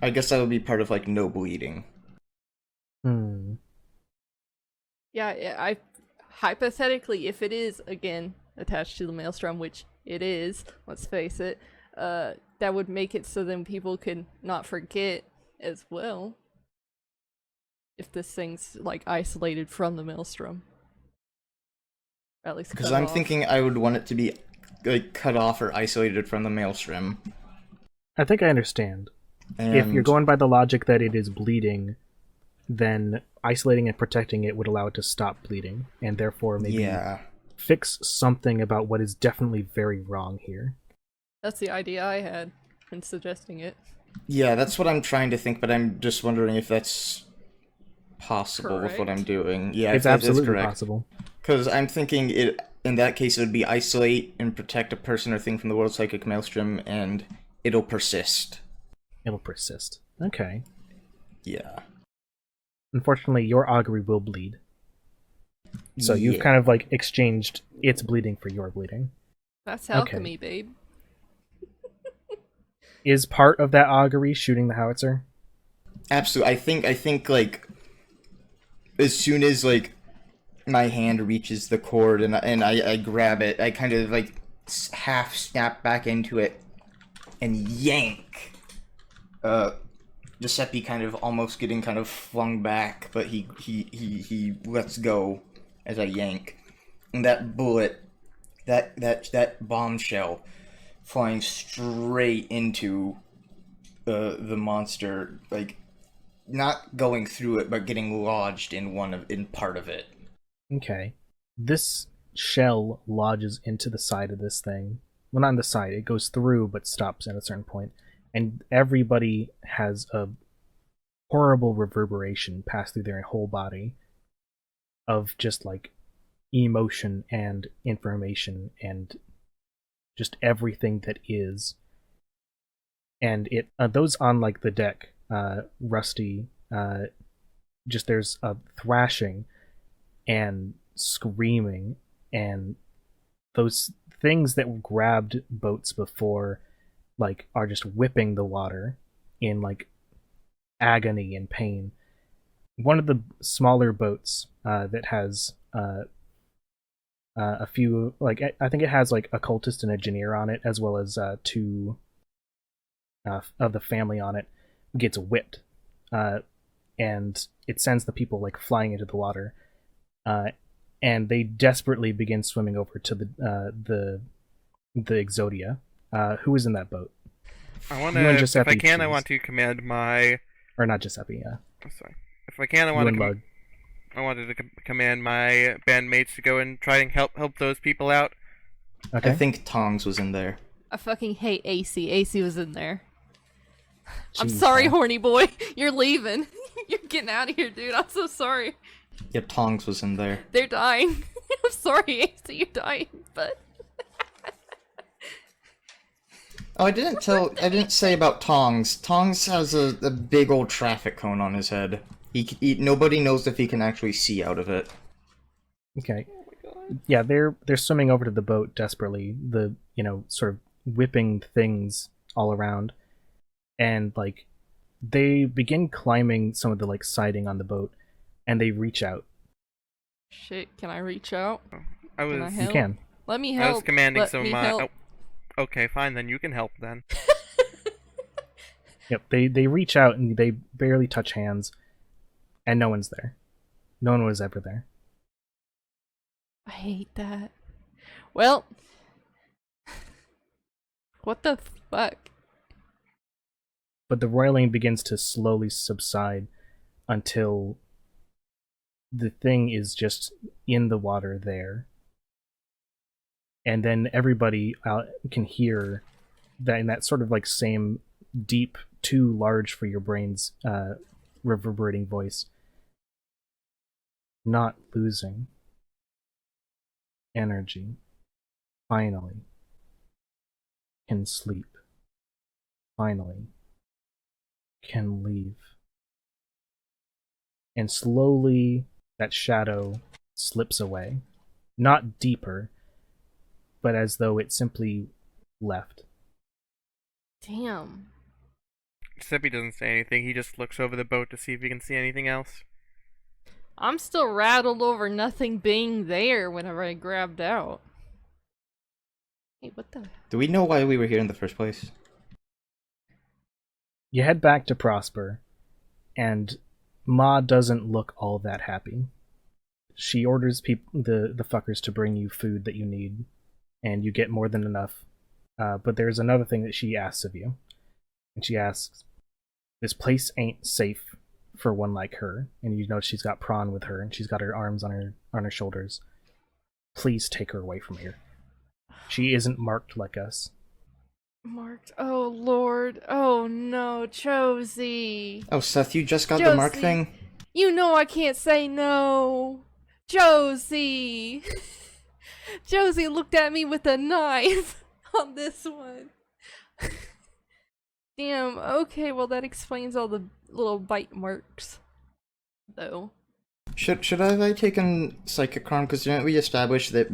I guess that would be part of, like, no bleeding. Yeah, I hypothetically, if it is again attached to the maelstrom, which it is, let's face it, that would make it so then people could not forget as well. If this thing's like isolated from the maelstrom, or at least Because cut I'm off. thinking I would want it to be, like, cut off or isolated from the Maelstrom. I think I understand. And If you're going by the logic that it is bleeding, then isolating and protecting it would allow it to stop bleeding, and therefore maybe yeah. fix something about what is definitely very wrong here. That's the idea I had when suggesting it. Yeah, that's what I'm trying to think, but I'm just wondering if that's possible with what I'm doing. Yeah, It's that is absolutely correct. possible. Because I'm thinking it, in that case, it would be isolate and protect a person or thing from the World Psychic Maelstrom, and it'll persist. It'll persist. Okay. Yeah. Unfortunately, your augury will bleed. So you've Yeah. kind of like exchanged its bleeding for your bleeding. That's alchemy, babe. Is part of that augury shooting the howitzer? Absolutely. I think, like, as soon as, like, my hand reaches the cord and I grab it, I kind of, like, half snap back into it and yank. Giuseppe kind of almost getting kind of flung back, but he lets go as I yank. And that bullet, that bombshell flying straight into the monster, like, not going through it, but getting lodged in part of it. Okay. This shell lodges into the side of this thing. Well, not in the side. It goes through, but stops at a certain point. And everybody has a horrible reverberation pass through their whole body of just, like, emotion and information and just everything that is. And it those on, like, the deck, Rusty, just there's a thrashing and screaming, and those things that grabbed boats before, like, are just whipping the water in, like, agony and pain. One of the smaller boats that has a few, like, I think it has, like, a cultist and a engineer on it, as well as two of the family on it, gets whipped, and it sends the people, like, flying into the water, and they desperately begin swimming over to the Exodia. Who is in that boat? I want You and to, if Giuseppe, I can, I please. want to command my. Or not Giuseppe, yeah. Oh, sorry. If I can, I You want and to. Lug. I wanted to command my bandmates to go and try and help those people out. Okay. I think Tongs was in there. I fucking hate AC. AC was in there. I'm Jeez, sorry, man. horny boy. You're leaving. You're getting out of here, dude. I'm so sorry. Yeah, Tongs was in there. They're dying. I'm sorry, AC. You're dying, but Oh, I didn't say about Tongs. Tongs has a big old traffic cone on his head. Nobody knows if he can actually see out of it. Okay. Yeah, they're swimming over to the boat desperately, the, sort of whipping things all around. And, like, they begin climbing some of the, like, siding on the boat, and they reach out. shit. Can I reach out? I Can I was. help? You can. Let me I help. was commanding Let some of me my. help. Oh, okay, fine. Then you can help then. Yep, they reach out and they barely touch hands, and no one's there. No one was ever there. I hate that. Well, what the fuck? but the roiling begins to slowly subside until the thing is just in the water there. And then everybody can hear that in that sort of like same deep, too large for your brain's reverberating voice. Not losing energy. Finally. Can sleep. Finally. Can leave. And slowly that shadow slips away. Not deeper, but as though it simply left. Damn. Except he doesn't say anything. He just looks over the boat to see if he can see anything else. I'm still rattled over nothing being there whenever I grabbed out. Hey, what the? Do we know why we were here in the first place? You head back to Prosper, and Ma doesn't look all that happy. She orders the fuckers to bring you food that you need, and you get more than enough. But there's another thing that she asks of you. And she asks, this place ain't safe for one like her. And you know she's got Prawn with her, and she's got her arms on her shoulders. Please take her away from here. She isn't marked like us. Marked. Oh, Lord. Oh, no. Josie. Oh, Seth, you just got the mark Josie. thing? You know I can't say no. Josie. Josie looked at me with a knife on this one. Damn, okay, well that explains all the little bite marks, though. Should I have taken Psychic Charm? Because didn't we establish that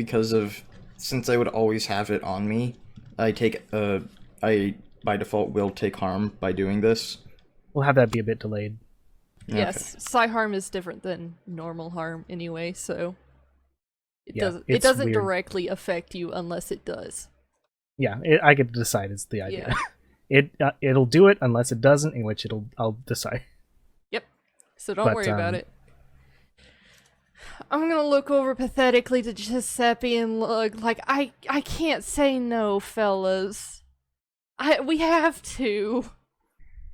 since I would always have it on me, I by default will take harm by doing this? We'll have that be a bit delayed. Yes, psi harm is different than normal harm anyway, so it It's doesn't weird. directly affect you unless it does. Yeah, I get to decide is the idea. Yeah. It'll do it unless it doesn't, in which I'll decide. Yep. So don't But, worry about it. I'm gonna look over pathetically to Giuseppe and look like I can't say no, fellas. We have to.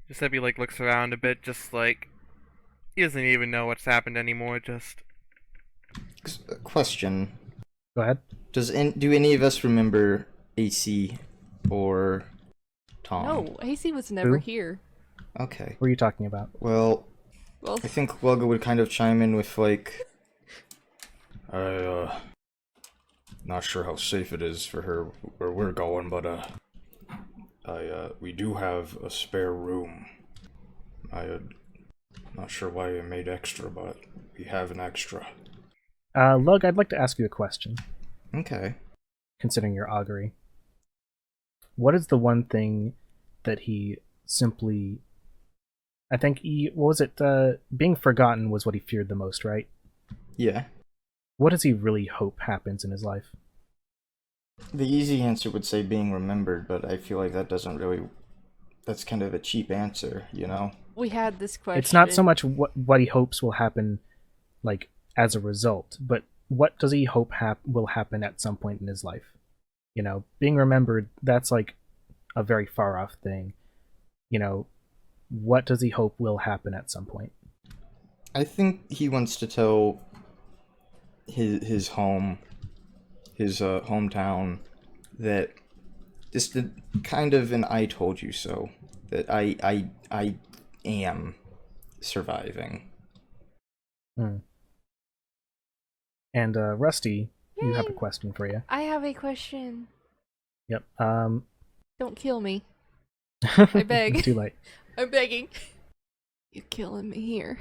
Giuseppe looks around a bit, just he doesn't even know what's happened anymore. Just Question. Go ahead. Do any of us remember AC or Tom? No, AC was never Who? here. Okay. What are you talking about? Well, Well, I think Welga would kind of chime in with Not sure how safe it is for her where we're going, but we do have a spare room. Not sure why I made extra, but we have an extra. Lug, I'd like to ask you a question, Okay. considering your augury. What is the one thing that he simply... I think being forgotten was what he feared the most, right? Yeah. What does he really hope happens in his life? The easy answer would say being remembered, but I feel like that's kind of a cheap answer, you know? we had this question. It's not so much what he hopes will happen, as a result, but what does he hope will happen at some point in his life? You know, being remembered, that's a very far off thing. You know, what does he hope will happen at some point? I think he wants to tell his hometown that just kind of an "I told you so," that I am surviving. And Rusty, you have a Yay. question for you. I have a question. Yep. Don't kill me. I beg. Too late. I'm begging. You're killing me here.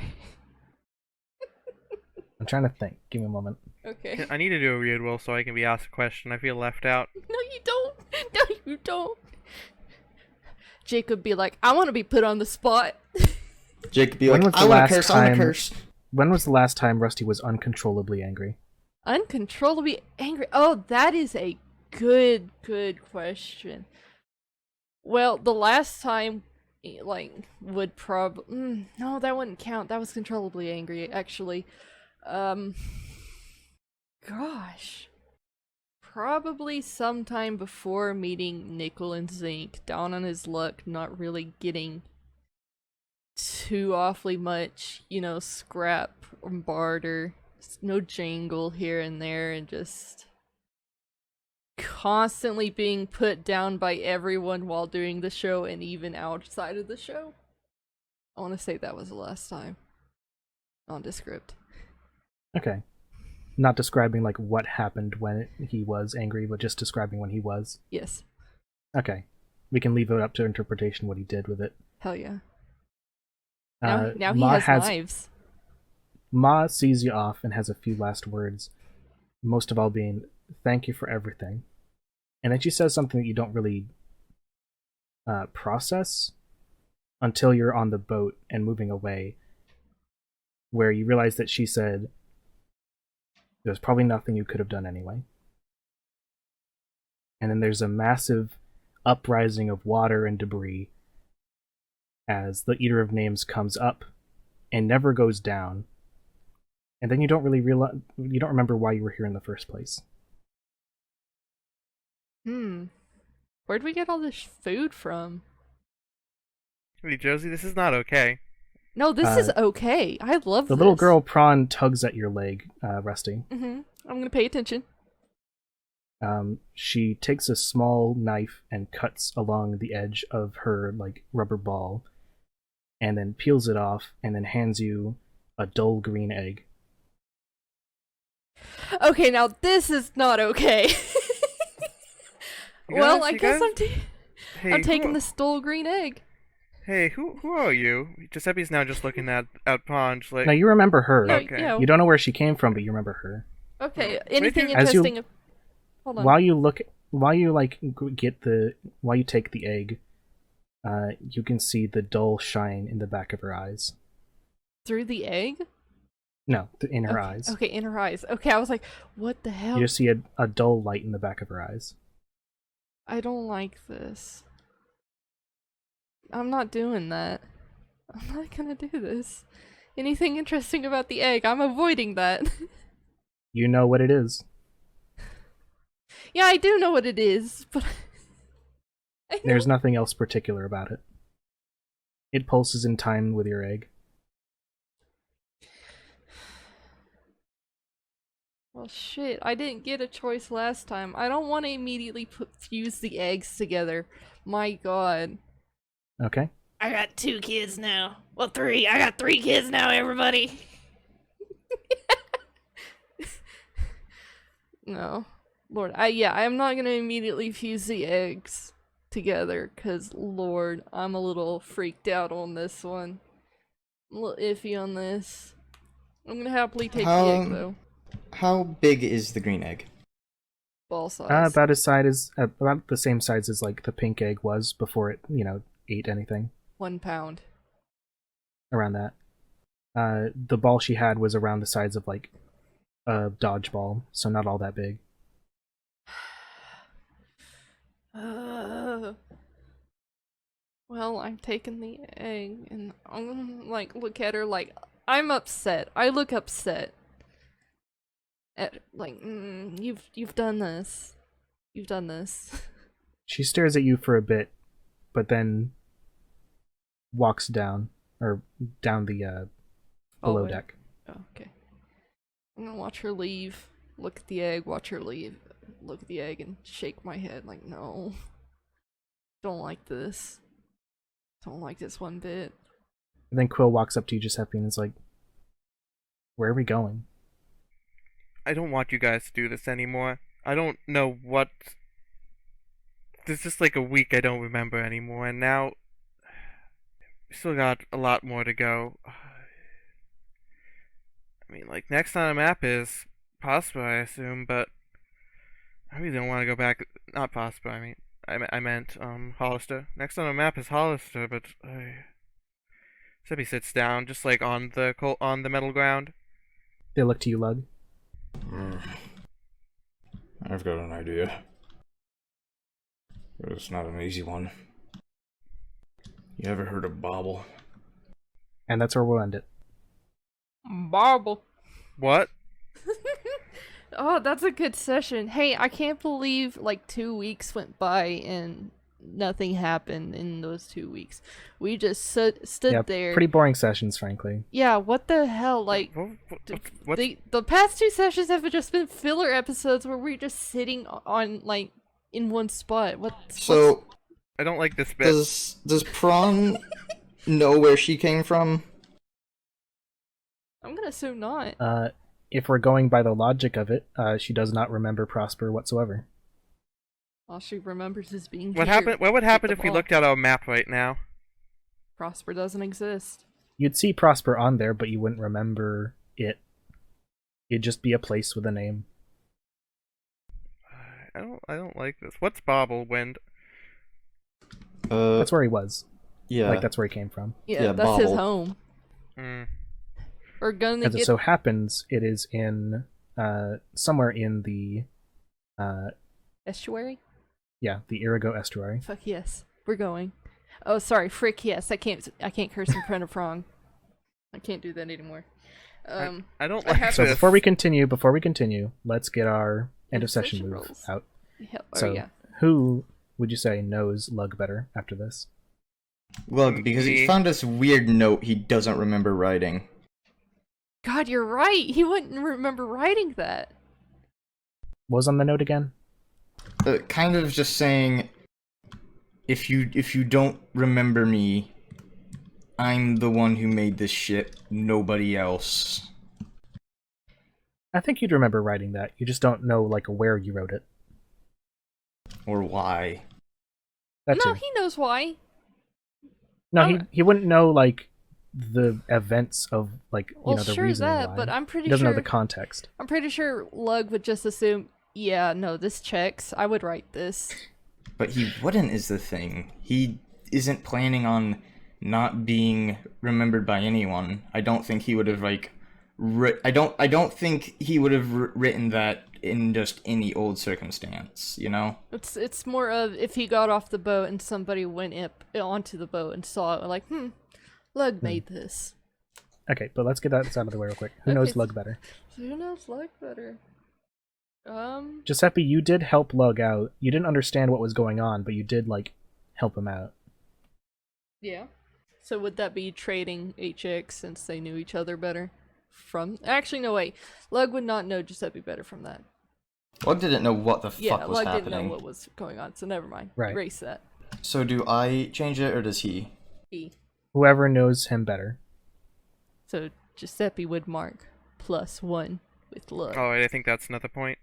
I'm trying to think. Give me a moment. Okay. I need to do a weird will so I can be asked a question. I feel left out. No, you don't. No, you don't. Jacob be like, I want to be put on the spot. Jake be When like, was the I want last to curse, I want time- to curse. When was the last time Rusty was uncontrollably angry? Uncontrollably angry. Oh, that is a good question. Well, the last time, would no, that wouldn't count. That was controllably angry, actually. Gosh. Probably sometime before meeting Nickel and Zinc, down on his luck, not really getting too awfully much, scrap or barter. No jangle here and there, and just constantly being put down by everyone while doing the show and even outside of the show. I want to say that was the last time. Nondescript. Okay. Not describing like what happened when he was angry, but just describing when he was. Yes. Okay. We can leave it up to interpretation what he did with it. Hell yeah. Now he Ma has knives. Ma sees you off and has a few last words, most of all being, thank you for everything. And then she says something that you don't really process until you're on the boat and moving away, where you realize that she said, there's probably nothing you could have done anyway. And then there's a massive uprising of water and debris as the Eater of Names comes up and never goes down. And then you don't remember why you were here in the first place. Where'd we get all this food from? Hey, Josie, this is not okay. No, this is okay. I love the this. little girl Prawn tugs at your leg, Rusty. I'm gonna pay attention. She takes a small knife and cuts along the edge of her rubber ball, and then peels it off, and then hands you a dull green egg. Okay, now this is not okay. Well, I guess I'm taking this dull green egg. Hey, who are you? Giuseppe's now just looking at Prawn, just like... Now you remember her. No, Okay. yeah. You don't know where she came from, but you remember her. Okay, anything As interesting? Hold on. While you take the egg, you can see the dull shine in the back of her eyes. Through the egg? No, in her eyes. Okay, in her eyes. Okay, I was like, what the hell? You just see a dull light in the back of her eyes. I don't like this. I'm not doing that. I'm not gonna do this. Anything interesting about the egg? I'm avoiding that. You know what it is. Yeah, I do know what it is, but... There's nothing else particular about it. It pulses in time with your egg. Well, shit, I didn't get a choice last time. I don't want to immediately fuse the eggs together. My god. Okay. I got 2 kids now. Well, 3. I got 3 kids now, everybody. No. Lord, I'm not gonna immediately fuse the eggs together, cause Lord, I'm a little freaked out on this one. I'm a little iffy on this. I'm gonna happily take the egg, though. How big is the green egg? Ball size. About the same size as the pink egg was before it, ate anything. 1 pound. Around that. The ball she had was around the size of a dodgeball, so not all that big. Well, I'm taking the egg, and I'm gonna look at her I'm upset. I look upset. At you've done this. You've done this. She stares at you for a bit, but then walks down the below deck. Oh, okay. I'm gonna watch her leave. Look at the egg. Watch her leave. Look at the egg and shake my head no. Don't like this. Don't like this one bit. And then Quill walks up to you, Giuseppe, and is like, where are we going? I don't want you guys to do this anymore. I don't know what... There's just a week I don't remember anymore, and now... We still got a lot more to go. I mean, next on the map is Prosper, I assume, but... I really don't want to go back... Not Prosper, I meant, Hollister. Next on the map is Hollister, but... Giuseppe sits down, just on the metal ground. They look to you, Lug. I've got an idea. But it's not an easy one. You ever heard of Bobble? And that's where we'll end it. Marble. What? Oh, that's a good session. Hey, I can't believe 2 weeks went by and nothing happened in those 2 weeks. We just stood Yeah, there. pretty boring sessions, frankly. Yeah, what the hell? Like, the past 2 sessions have just been filler episodes where we're just sitting on, like, in one spot. So, I don't like this bit. does Prawn know where she came from? I'm gonna assume not. If we're going by the logic of it, she does not remember Prosper whatsoever. All she remembers is being What here happened? What would happen with if the we ball. looked at our map right now? Prosper doesn't exist. You'd see Prosper on there, but you wouldn't remember it. It'd just be a place with a name. I don't like this. What's Bobblewind? That's where he was. Yeah. Like, that's where he came from. Yeah, Yeah, that's his Bobble. home. Mm. We're gonna As it get so happens, it is in somewhere in the estuary. yeah, the Irigo estuary. Fuck yes, we're going. Oh, sorry, frick yes. I can't curse in front of Prong. I can't do that anymore. I don't I like have- So this. before we continue, let's get our end of session move rolls. out. Hell, So yeah. who would you say knows Lug better after this? Look, because he Me. found this weird note he doesn't remember writing. God, you're right. He wouldn't remember writing that. What was on the note again? Kind of just saying, if you don't remember me, I'm the one who made this shit, nobody else. I think you'd remember writing that. You just don't know like where you wrote it. Or why. That No, too. he knows why. No, Oh. he wouldn't know like the events of like Well, the sure reasoning that, why. but I'm pretty He doesn't sure know the context. I'm pretty sure Lug would just assume, yeah, no, this checks. I would write this. But he wouldn't is the thing. He isn't planning on not being remembered by anyone. I don't think he would have like I don't think he would have written that in just any old circumstance, you know? It's more of if he got off the boat and somebody went up onto the boat and saw it, like, Lug made this. Okay, but let's get that out of the way real quick. Who Okay, knows Lug better? Who knows Lug better? Giuseppe, you did help Lug out. You didn't understand what was going on, but you did like help him out. Yeah. So would that be trading HX since they knew each other better? Actually, no, wait. Lug would not know Giuseppe better from that. Lug didn't know what the Yeah, fuck was Lug happening. didn't know what was going on, so never mind. Right. Erase that. So do I change it or does he? E. Whoever knows him better. So Giuseppe would mark +1 with Lug. Oh, I think that's another point.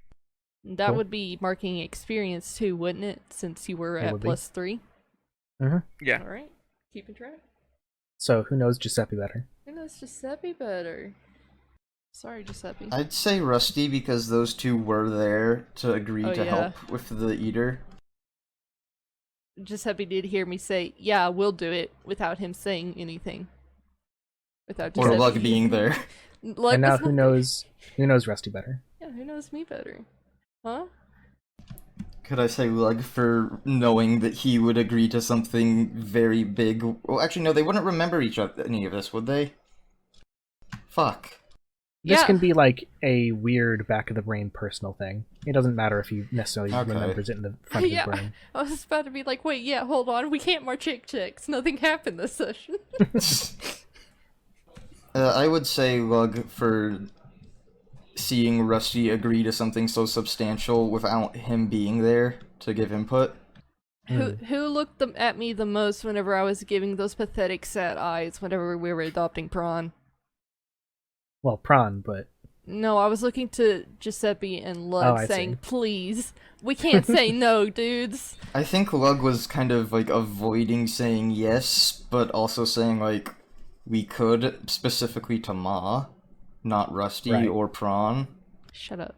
That Cool. would be marking experience too, wouldn't it? Since you were It at would be. +3. Yeah. Alright. Keeping track. So who knows Giuseppe better? Who knows Giuseppe better? Sorry, Giuseppe. I'd say Rusty because those two were there to agree Oh, to yeah. help with the eater. Giuseppe did hear me say, yeah, we'll do it, without him saying anything. Without Or Giuseppe. Lug being there. Lug And now was who not- knows Rusty better? Yeah, who knows me better? Huh? Could I say Lug for knowing that he would agree to something very big? Well, actually, no, they wouldn't remember any of this, would they? Fuck. This Yeah. can be like a weird back of the brain personal thing. It doesn't matter if he necessarily Okay. remembers it in the front of Yeah. his brain. I was about to be like, wait, yeah, hold on, we can't march checks. Nothing happened this session. I would say Lug for seeing Rusty agree to something so substantial without him being there to give input. Who looked at me the most whenever I was giving those pathetic sad eyes whenever we were adopting Prawn? Well, Prawn, but No, I was looking to Giuseppe and Lug Oh, I saying, see. please, we can't say no, dudes. I think Lug was kind of like avoiding saying yes, but also saying like we could, specifically to Ma, not Rusty Right. or Prawn. Shut up.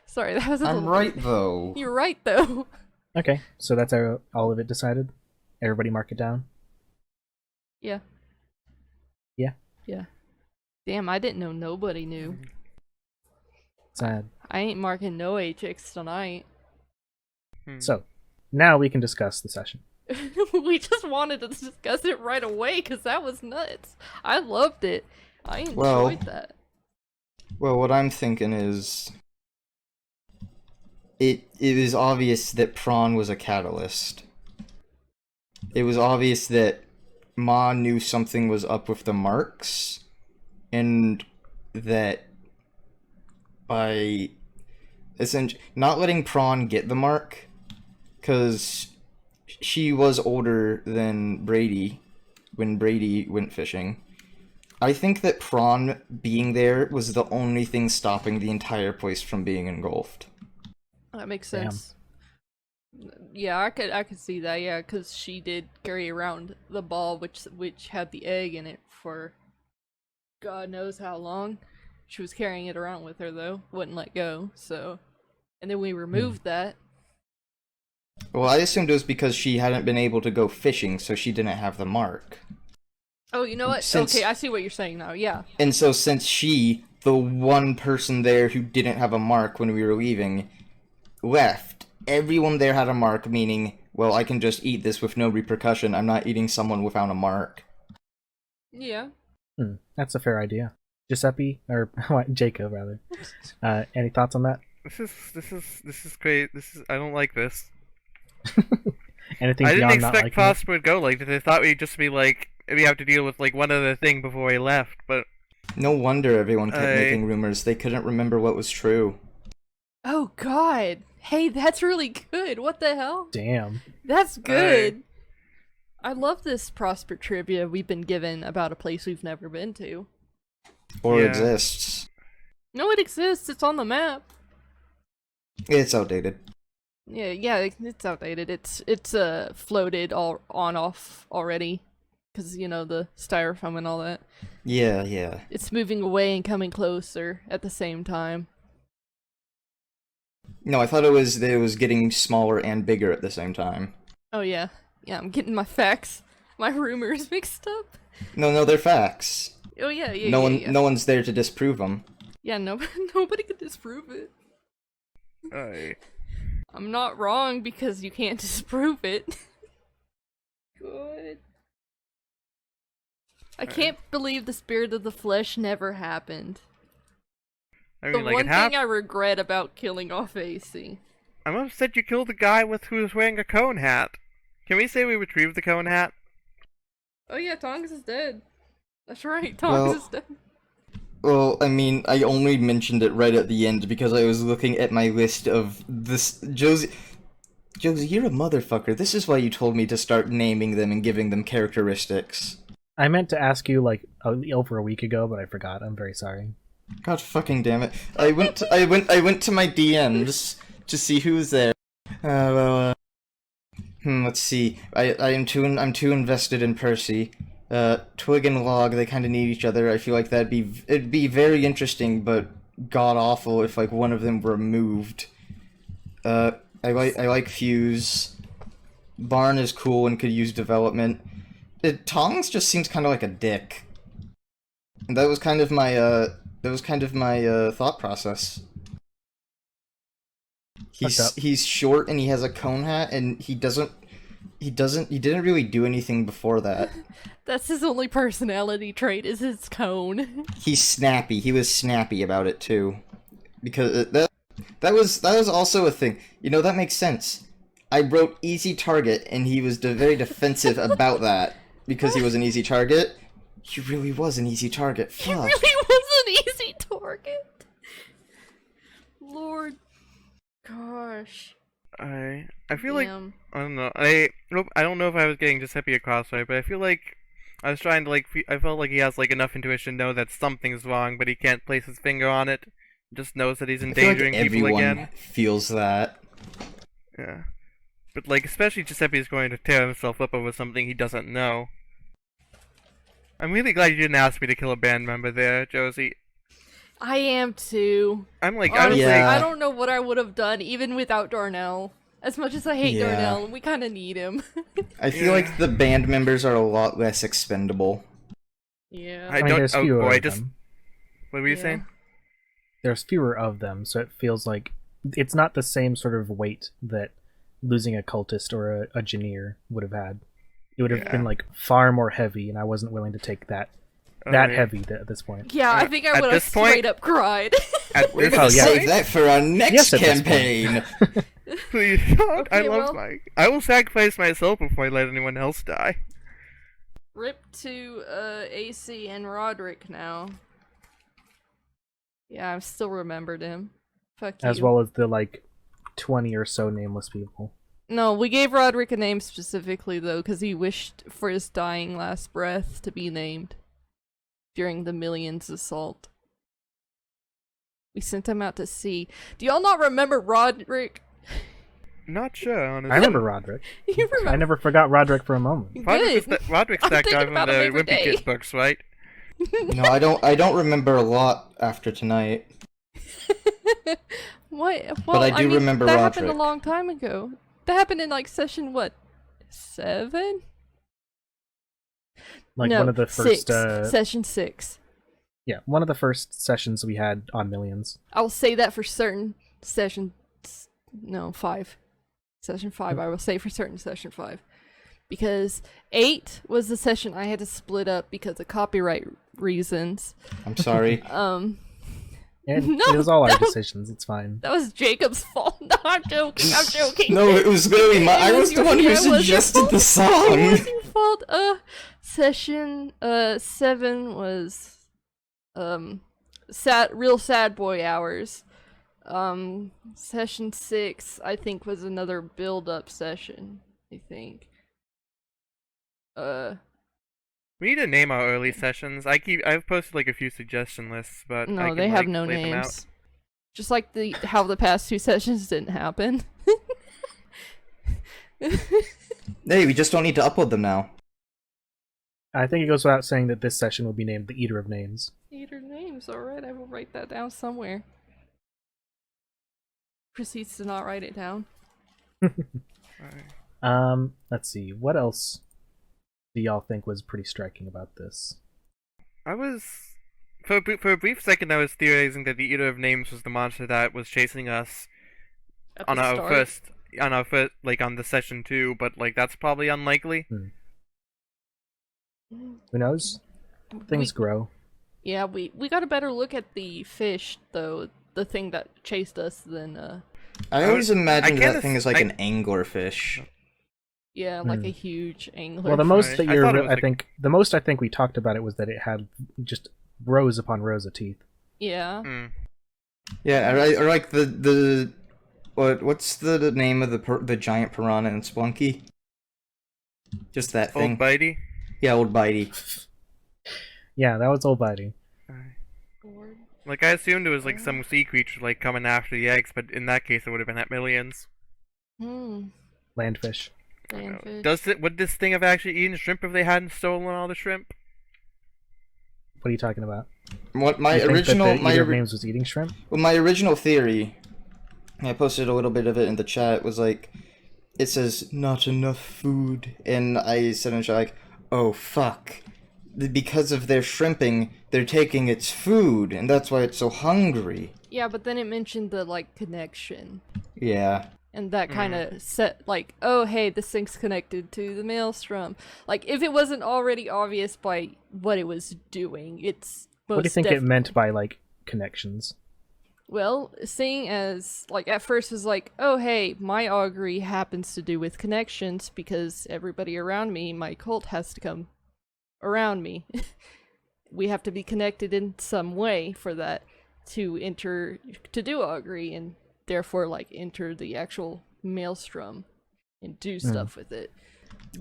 Sorry, that was a I'm little... right though. You're right, though. okay. So that's all of it decided. Everybody mark it down. Yeah. Yeah. Yeah. Damn, I didn't know nobody knew. Sad. I ain't marking no HX tonight. So now we can discuss the session. We just wanted to discuss it right away because that was nuts. I loved it. I enjoyed Well, that. Well, what I'm thinking is it was obvious that Prawn was a catalyst. It was obvious that Ma knew something was up with the marks, and that by essentially not letting Prawn get the mark, because she was older than Brady when Brady went fishing. I think that Prawn being there was the only thing stopping the entire place from being engulfed. That makes sense. Yeah, I could see that. Yeah, because she did carry around the ball, which had the egg in it for God knows how long. She was carrying it around with her though, wouldn't let go. So, and then we removed that. Well, I assumed it was because she hadn't been able to go fishing, so she didn't have the mark. Oh, you know what? Okay, I see what you're saying now. Yeah. And so since she, the one person there who didn't have a mark when we were leaving, left, everyone there had a mark, meaning, well, I can just eat this with no repercussion. I'm not eating someone without a mark. Yeah. That's a fair idea. Giuseppe, or Jacob rather. Any thoughts on that? This is great. I don't like this. Anything I didn't beyond not expect liking Prosper would go like this. I thought we'd just be like, we have to deal with like one other thing before we left, but No wonder everyone kept making rumors. They couldn't remember what was true. Oh God. Hey, that's really good. What the hell? it? Damn. That's good. I love this Prosper trivia we've been given about a place we've never been to. Or Yeah. exists. No, it exists. It's on the map. It's outdated. Yeah, it's outdated. It's floated all on off already, because you know the styrofoam and all that. Yeah. It's moving away and coming closer at the same time. No, I thought it was getting smaller and bigger at the same time. Oh yeah, I'm getting my facts, my rumors mixed up. No, they're facts. Oh yeah. No one's there to disprove them. Yeah, nobody could disprove it. I'm not wrong because you can't disprove it. Good. I can't believe the spirit of the flesh never happened. I The mean, like one it thing happened. I regret about killing off AC. I'm upset you killed the guy who was wearing a cone hat. Can we say we retrieved the cone hat? Oh yeah, Tongs is dead. That's right, Tongs is dead. Well, I mean, I only mentioned it right at the end because I was looking at my list of this. Josie, you're a motherfucker. This is why you told me to start naming them and giving them characteristics. I meant to ask you like over a week ago, but I forgot. I'm very sorry. God fucking damn it! I went to my DMs to see who's there. Let's see. I'm too invested in Percy. Twig and Log, they kind of need each other. I feel like it'd be very interesting, but god awful if like one of them were moved. I like Fuse. Barn is cool and could use development. Tongs just seems kind of like a dick. And that was kind of my thought process. He's short and he has a cone hat and he didn't really do anything before that. That's his only personality trait is his cone. He's snappy. He was snappy about it too. Because that was also a thing. You know, that makes sense. I wrote easy target and he was very defensive about that because he was an easy target. He really was an easy target. Fuck. He really was an easy target. Lord. Gosh. I feel like Damn. I don't know. I don't know if I was getting Giuseppe across right, but I feel like I was trying to I felt like he has like enough intuition to know that something's wrong, but he can't place his finger on it. Just knows that he's I feel like endangering people everyone again. feels that. Yeah, but like especially Giuseppe is going to tear himself up over something he doesn't know. I'm really glad you didn't ask me to kill a band member there, Josie. I am too. I'm like, Honestly, Yeah. I don't know what I would have done even without Darnell. As much as I hate Yeah. Darnell, we kind of need him. I feel like the band members are a lot less expendable. Yeah. I I mean, don't. there's Oh fewer boy, of them. what were you Yeah. saying? There's fewer of them, so it feels like it's not the same sort of weight that losing a cultist or a Janir would have had. It would have Yeah. been like far more heavy, and I wasn't willing to take that that heavy at this point. Yeah, I think I at would have this point- straight up cried. At We're this gonna Oh, yeah. save that for our next Yes, at this point. campaign. Please don't. I Okay, love well- my. I will sacrifice myself before I let anyone else die. Rip to AC and Roderick now. Yeah, I still remembered him. Fuck you. As well as the, like, 20 or so nameless people. No, we gave Roderick a name specifically, though, because he wished for his dying last breath to be named during the Millions assault. We sent him out to sea. Do y'all not remember Roderick? Not sure, honestly. I remember Roderick. You remember? I never forgot Roderick for a moment. Good. Roderick's I'm that guy thinking from about the him every Wimpy day. Kid books, right? No, I don't remember a lot after tonight. What? Well, I do remember that happened a Roderick. long time ago. That happened in like session what? 7? Like no, one of the first, 6. Session 6. yeah, one of the first sessions we had on Millions. I will say that for certain. Session, no, 5. Session 5. I will say for certain session 5, because 8 was the session I had to split up because of copyright reasons. I'm sorry. And No, it was all our no. decisions. It's fine. That was Jacob's fault. No, I'm joking. I'm joking. No, it was really my. I was the one who yeah, it was your suggested fault. the It song. was your fault. Session 7 was real sad boy hours. Session 6 I think was another build up session, I think. We need to name our early sessions. I've posted like a few suggestion lists, but I No, can, they have like, no lay them out. names. Just like how the past 2 sessions didn't happen. Hey, we just don't need to upload them now. I think it goes without saying that this session will be named the Eater of Names. Eater names, alright, I will write that down somewhere. Proceeds to not write it down. Let's see. What else do y'all think was pretty striking about this? I was for a brief second I was theorizing that the Eater of Names was the monster that was chasing us At on the our start. first like on the session 2, but like that's probably unlikely. Who knows? Things grow. Yeah, we got a better look at the fish, though, the thing that chased us than, I always imagined can't that thing as- as like I- an anglerfish. yeah, like a huge angler. Well, the most Right. that I you're, thought it was the most I think we talked about it was that it had just rows upon rows of teeth. Yeah. Mm. Yeah, or like the what's the name of the giant piranha in Splunky? Just that thing. Old Bitey. Yeah, old bitey. Yeah, that was old Bitey. Like I assumed it was like some sea creature like coming after the eggs, but in that case it would have been at Millions. Landfish. I don't know. Landfish. Would this thing have actually eaten shrimp if they hadn't stolen all the shrimp? What are you talking about? What my You think original that the my Eater of ori- Names was eating shrimp? well, my original theory, I posted a little bit of it in the chat, was like, it says not enough food, and I said in the chat like, oh fuck, because of their shrimping, they're taking its food, and that's why it's so hungry. Yeah, but then it mentioned the, like, connection. Yeah. And that kind of set, like, oh, hey, this thing's connected to the maelstrom. Like, if it wasn't already obvious by what it was doing, it's most What do you think it meant by, like, connections? Well, seeing as, like, at first was like, oh, hey, my augury happens to do with connections because everybody around me, my cult has to come around me. We have to be connected in some way for that to do augury and therefore, like, enter the actual maelstrom and do stuff with it.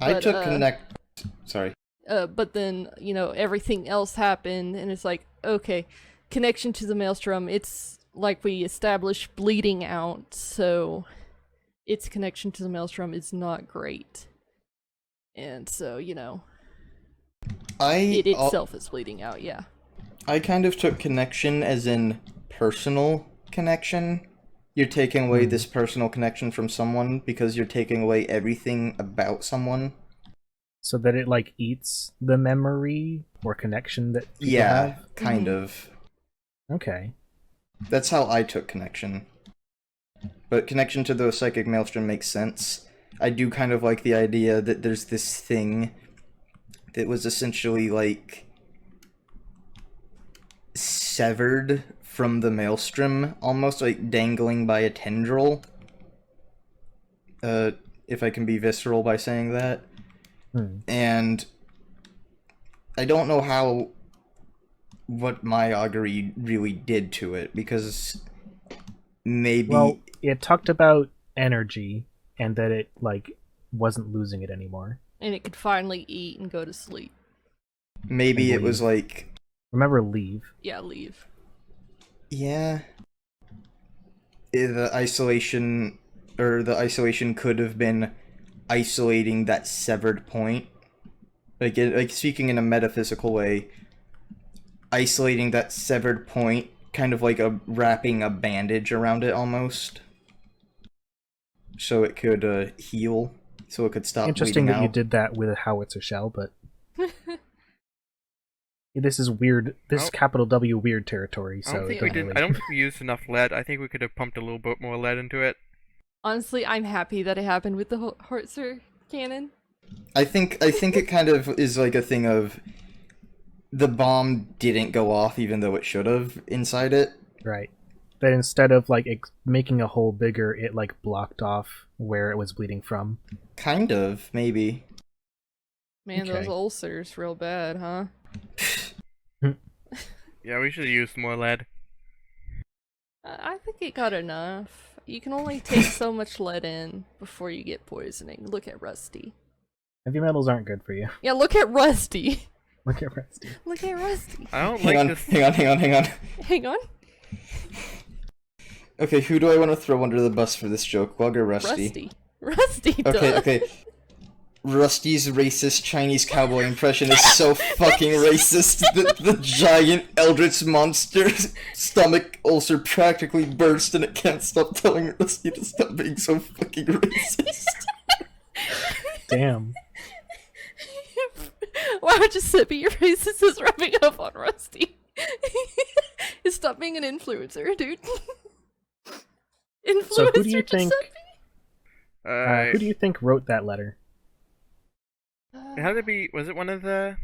I But, took sorry. but then, you know, everything else happened, and it's like, okay, connection to the maelstrom, it's like we established bleeding out, so its connection to the maelstrom is not great. And so, you know, it itself is bleeding out, yeah. I kind of took connection as in personal connection. You're taking away this personal connection from someone because you're taking away everything about someone. So that it, like, eats the memory or connection that people Yeah, have? kind of. Okay. That's how I took connection. But connection to the psychic maelstrom makes sense. I do kind of like the idea that there's this thing that was essentially like severed from the maelstrom, almost like dangling by a tendril. If I can be visceral by saying that. And I don't know what my augury really did to it, because maybe... Well, it talked about energy, and that it, like, wasn't losing it anymore. And it could finally eat and go to sleep. Maybe it was like... Remember, leave. Yeah, leave. Yeah. The isolation could have been isolating that severed point. Like speaking in a metaphysical way, isolating that severed point, kind of like wrapping a bandage around it almost. So it could heal, so it could stop Interesting bleeding that out. you did that with a howitzer shell, but... This is weird. This is capital W weird territory, so... I don't think we used enough lead. I think we could have pumped a little bit more lead into it. Honestly, I'm happy that it happened with the howitzer cannon. I think it kind of is like a thing of the bomb didn't go off even though it should have inside it. Right. That instead of, like, making a hole bigger, it, like, blocked off where it was bleeding from. Kind of, maybe. Man, Okay. those ulcers real bad, huh? Yeah, we should have used more lead. I think it got enough. You can only take so much lead in before you get poisoning. Look at Rusty. Heavy metals aren't good for you. Yeah, look at Rusty. Look at Rusty. Look at Rusty. I don't Hang like on, this. hang on. Hang on. Okay, who do I want to throw under the bus for this joke? Wug or Rusty? Rusty, duh. Okay. Rusty's racist Chinese cowboy impression is so fucking racist. The giant eldritch monster's stomach ulcer practically burst, and it can't stop telling Rusty to stop being so fucking racist. Damn. Wow, Giuseppe, your racist is rubbing up on Rusty. Stop being an influencer, dude. Influencer So who do you think... Giuseppe? who do you think wrote that letter? It had to be. Was it one of the?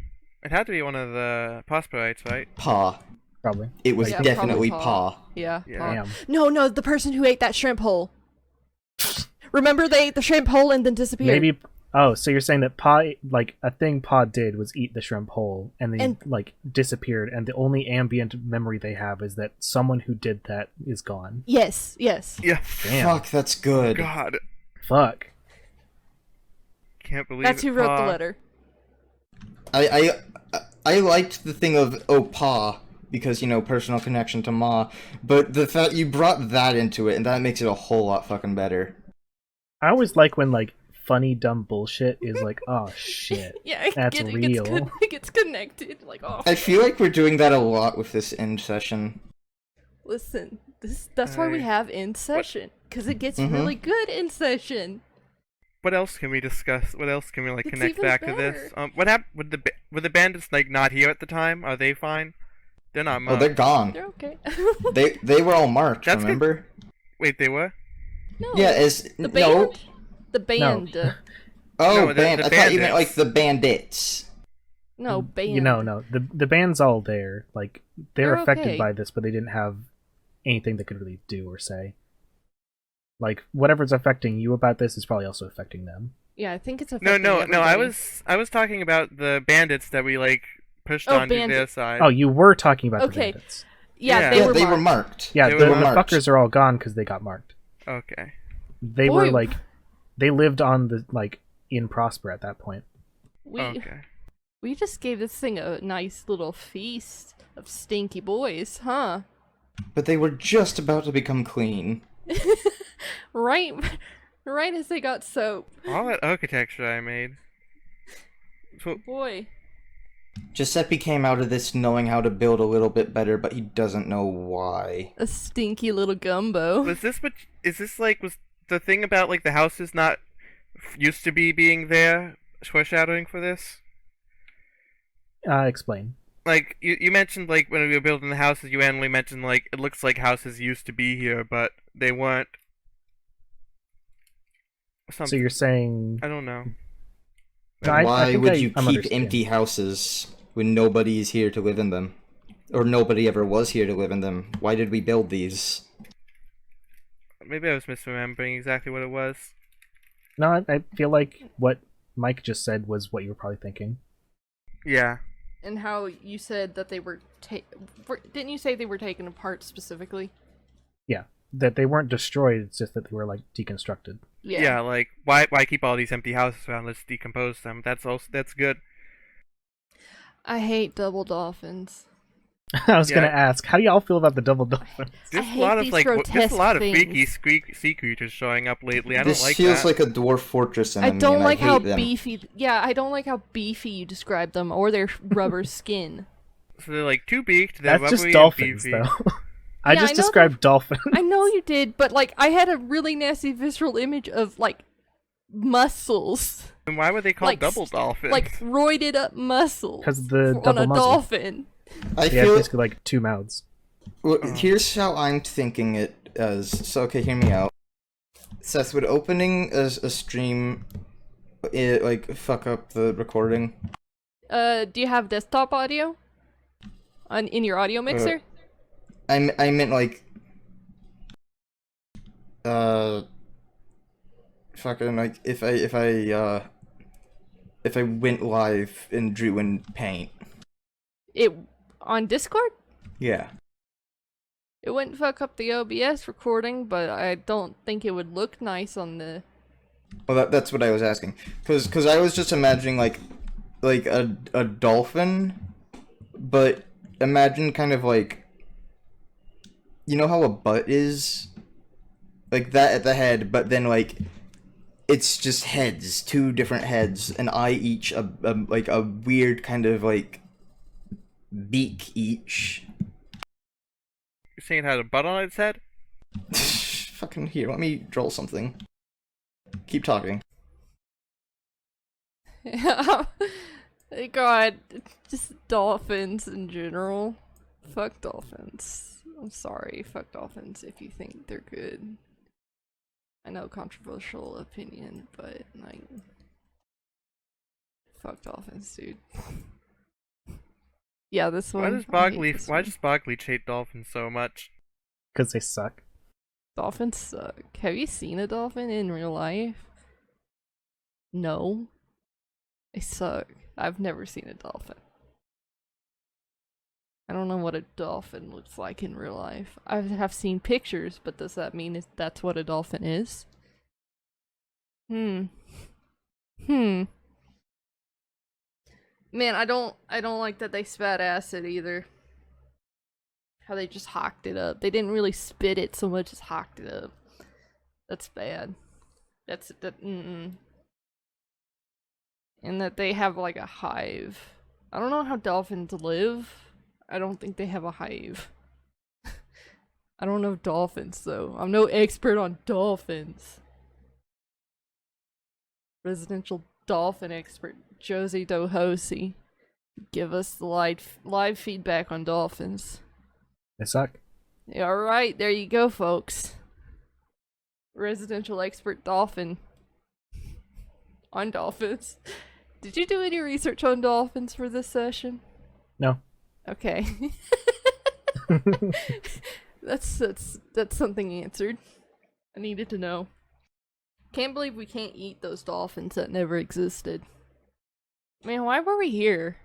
It had to be one of the Prosperites, right? Pa. Probably. It was Yeah, definitely probably Pa. Yeah. Yeah. Paul. Damn. No, the person who ate that shrimp hole. Remember they ate the shrimp hole and then disappeared? Maybe... Oh, so you're saying that Pa, like, a thing Pa did was eat the shrimp whole, and then, like, disappeared, and the only ambient memory they have is that someone who did that is gone. Yes. Yeah. Damn. Fuck, that's good. God, Fuck. can't believe That's it, who wrote Pa. the letter. I liked the thing of Pa because, you know, personal connection to Ma, but the fact you brought that into it, and that makes it a whole lot fucking better. I always like when, like, funny, dumb bullshit is like, oh, shit. Yeah, That's real. It gets connected. Like, oh. I feel like we're doing that a lot with this end session. Listen, that's why we have in session, because it gets really good in session. What else can we discuss? What else can we like It's connect even back to this? What happened? Were the bandits like not here at the time? Are they fine? They're not Oh, marked. they're gone. They're okay. They were all marked, That's good. remember? Wait, they were? No, Yeah, as the no. band. The band. Oh, No, the band. I thought you meant like bandits. the bandits. No, band. You know, no. The band's all there. Like, they're They're affected okay. by this, but they didn't have anything they could really do or say. Like, whatever's affecting you about this is probably also affecting them. Yeah, I think it's No, affecting no. I everybody. was talking about the bandits that we like pushed Oh, onto their bandit. side. Oh, you were talking about the Okay. bandits. Yeah, Yeah. they Yeah, were they were marked. marked. Yeah, They the were marked. fuckers are all gone because they got marked. Okay. They Boy. were, like... They lived on the, like, in Prosper at that point. Okay. We just gave this thing a nice little feast of stinky boys, huh? But they were just about to become clean. Right, right as they got soap. All that architecture I made. So, Boy, Giuseppe came out of this knowing how to build a little bit better, but he doesn't know why. a stinky little gumbo. was this like was the thing about like the houses not used to be being there foreshadowing for this? Explain. Like you mentioned like when we were building the houses, you randomly mentioned like it looks like houses used to be here, but they weren't. So Something. you're saying... I don't know. No, I Why think would you I'm keep understanding. empty houses when nobody is here to live in them? Or nobody ever was here to live in them. Why did we build these? Maybe I was misremembering exactly what it was. No, I feel like what Mike just said was what you were probably thinking. Yeah. And how you said that they were didn't you say they were taken apart specifically? Yeah, that they weren't destroyed, it's just that they were, like, deconstructed. Yeah, like, why keep all these empty houses around? Let's decompose them. That's good. I hate double dolphins. I was Yeah. gonna ask, how do y'all feel about the double dolphin? There's hate a lot of these like there's a lot of grotesque freaky sea creatures showing up lately. I don't This like feels that. like a dwarf fortress I enemy, don't and like I how hate them. beefy. Yeah, I don't like how beefy you describe them, or their rubber skin. So they're like two beaked. They're That's just rubbery dolphins, and beefy. though. I Yeah, just I know described dolphin. I know you did, but like I had a really nasty visceral image of like muscles, And why were they called like double dolphins? like roided up muscles. 'Cause the on double a muzzle. dolphin. I They have feel. basically, like, two mouths. Well, here's how I'm thinking it as. So, okay, hear me out. Seth, would opening a stream, like, fuck up the recording? Do you have desktop audio? In your audio mixer? I meant, like, fucking, like, if I went live and drew in Paint. It on Discord? Yeah. It wouldn't fuck up the OBS recording, but I don't think it would look nice on the. Well, that's what I was asking. Cause I was just imagining, like a dolphin, but imagine kind of like, you know how a butt is? Like that at the head, but then like, it's just heads, two different heads, and each like a weird kind of like beak each. You're saying it had a butt on its head? Fucking here, let me draw something. Keep talking. God, just dolphins in general. Fuck dolphins. I'm sorry, fuck dolphins if you think they're good. I know, controversial opinion, but like, fuck dolphins, dude. Yeah, this one. Why does Bogley hate dolphins so much? Because they suck. Dolphins suck. Have you seen a dolphin in real life? No. They suck. I've never seen a dolphin. I don't know what a dolphin looks like in real life. I have seen pictures, but does that mean that's what a dolphin is? Man, I don't like that they spat acid either. How they just hocked it up. They didn't really spit it so much as hocked it up. That's bad. And that they have like a hive. I don't know how dolphins live. I don't think they have a hive. I don't know dolphins though. I'm no expert on dolphins. Residential dolphin expert Josie Dohosi. Give us the live feedback on dolphins. They suck. Yeah, alright, there you go, folks. Residential expert dolphin. On dolphins. Did you do any research on dolphins for this session? No. Okay. That's something answered. I needed to know. Can't believe we can't eat those dolphins that never existed. Man, why were we here?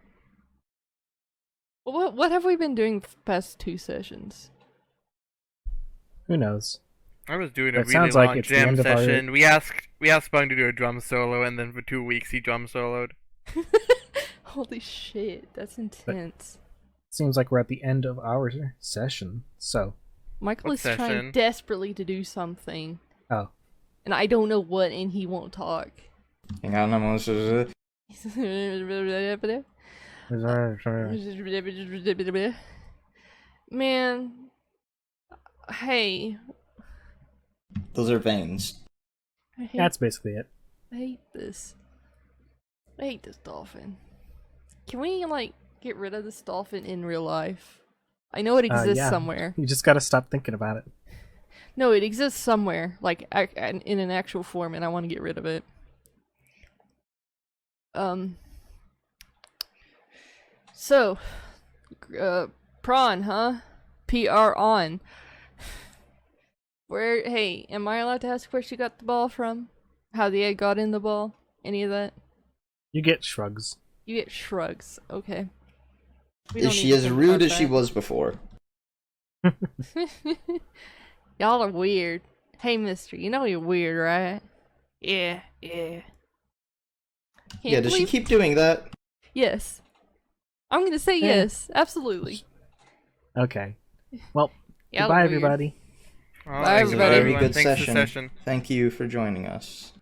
What have we been doing for the past 2 sessions? Who knows? I was doing That a really sounds like long it's the jam end of our- session. We asked Bung to do a drum solo, and then for 2 weeks he drum soloed. Holy shit, that's intense. Seems like we're at the end of our session, so... Michael What is trying session? desperately to do something, Oh. and I don't know what, and he won't talk. Hang on, I'm almost. Man, hey, Those are veins. That's basically it. I hate this. I hate this dolphin. Can we, like, get rid of this dolphin in real life? I know it exists Yeah. somewhere. You just gotta stop thinking about it. No, it exists somewhere, like, in an actual form, and I want to get rid of it. So, Prawn, huh? PR on. Where, hey, am I allowed to ask where she got the ball from? How the egg got in the ball? Any of that? You get shrugs. You get shrugs. Okay. We Is don't she need to as think rude about as she that. was before? Y'all are weird. Hey, mister, you know you're weird, right? Yeah. Yeah, Can't does she believe- keep doing that? Yes. I'm gonna say Yeah. yes. Absolutely. Okay. Well, Y'all are goodbye, weird. everybody. Well, Bye, thanks, everybody. Very good Thanks for the session. session. Thank you for joining us.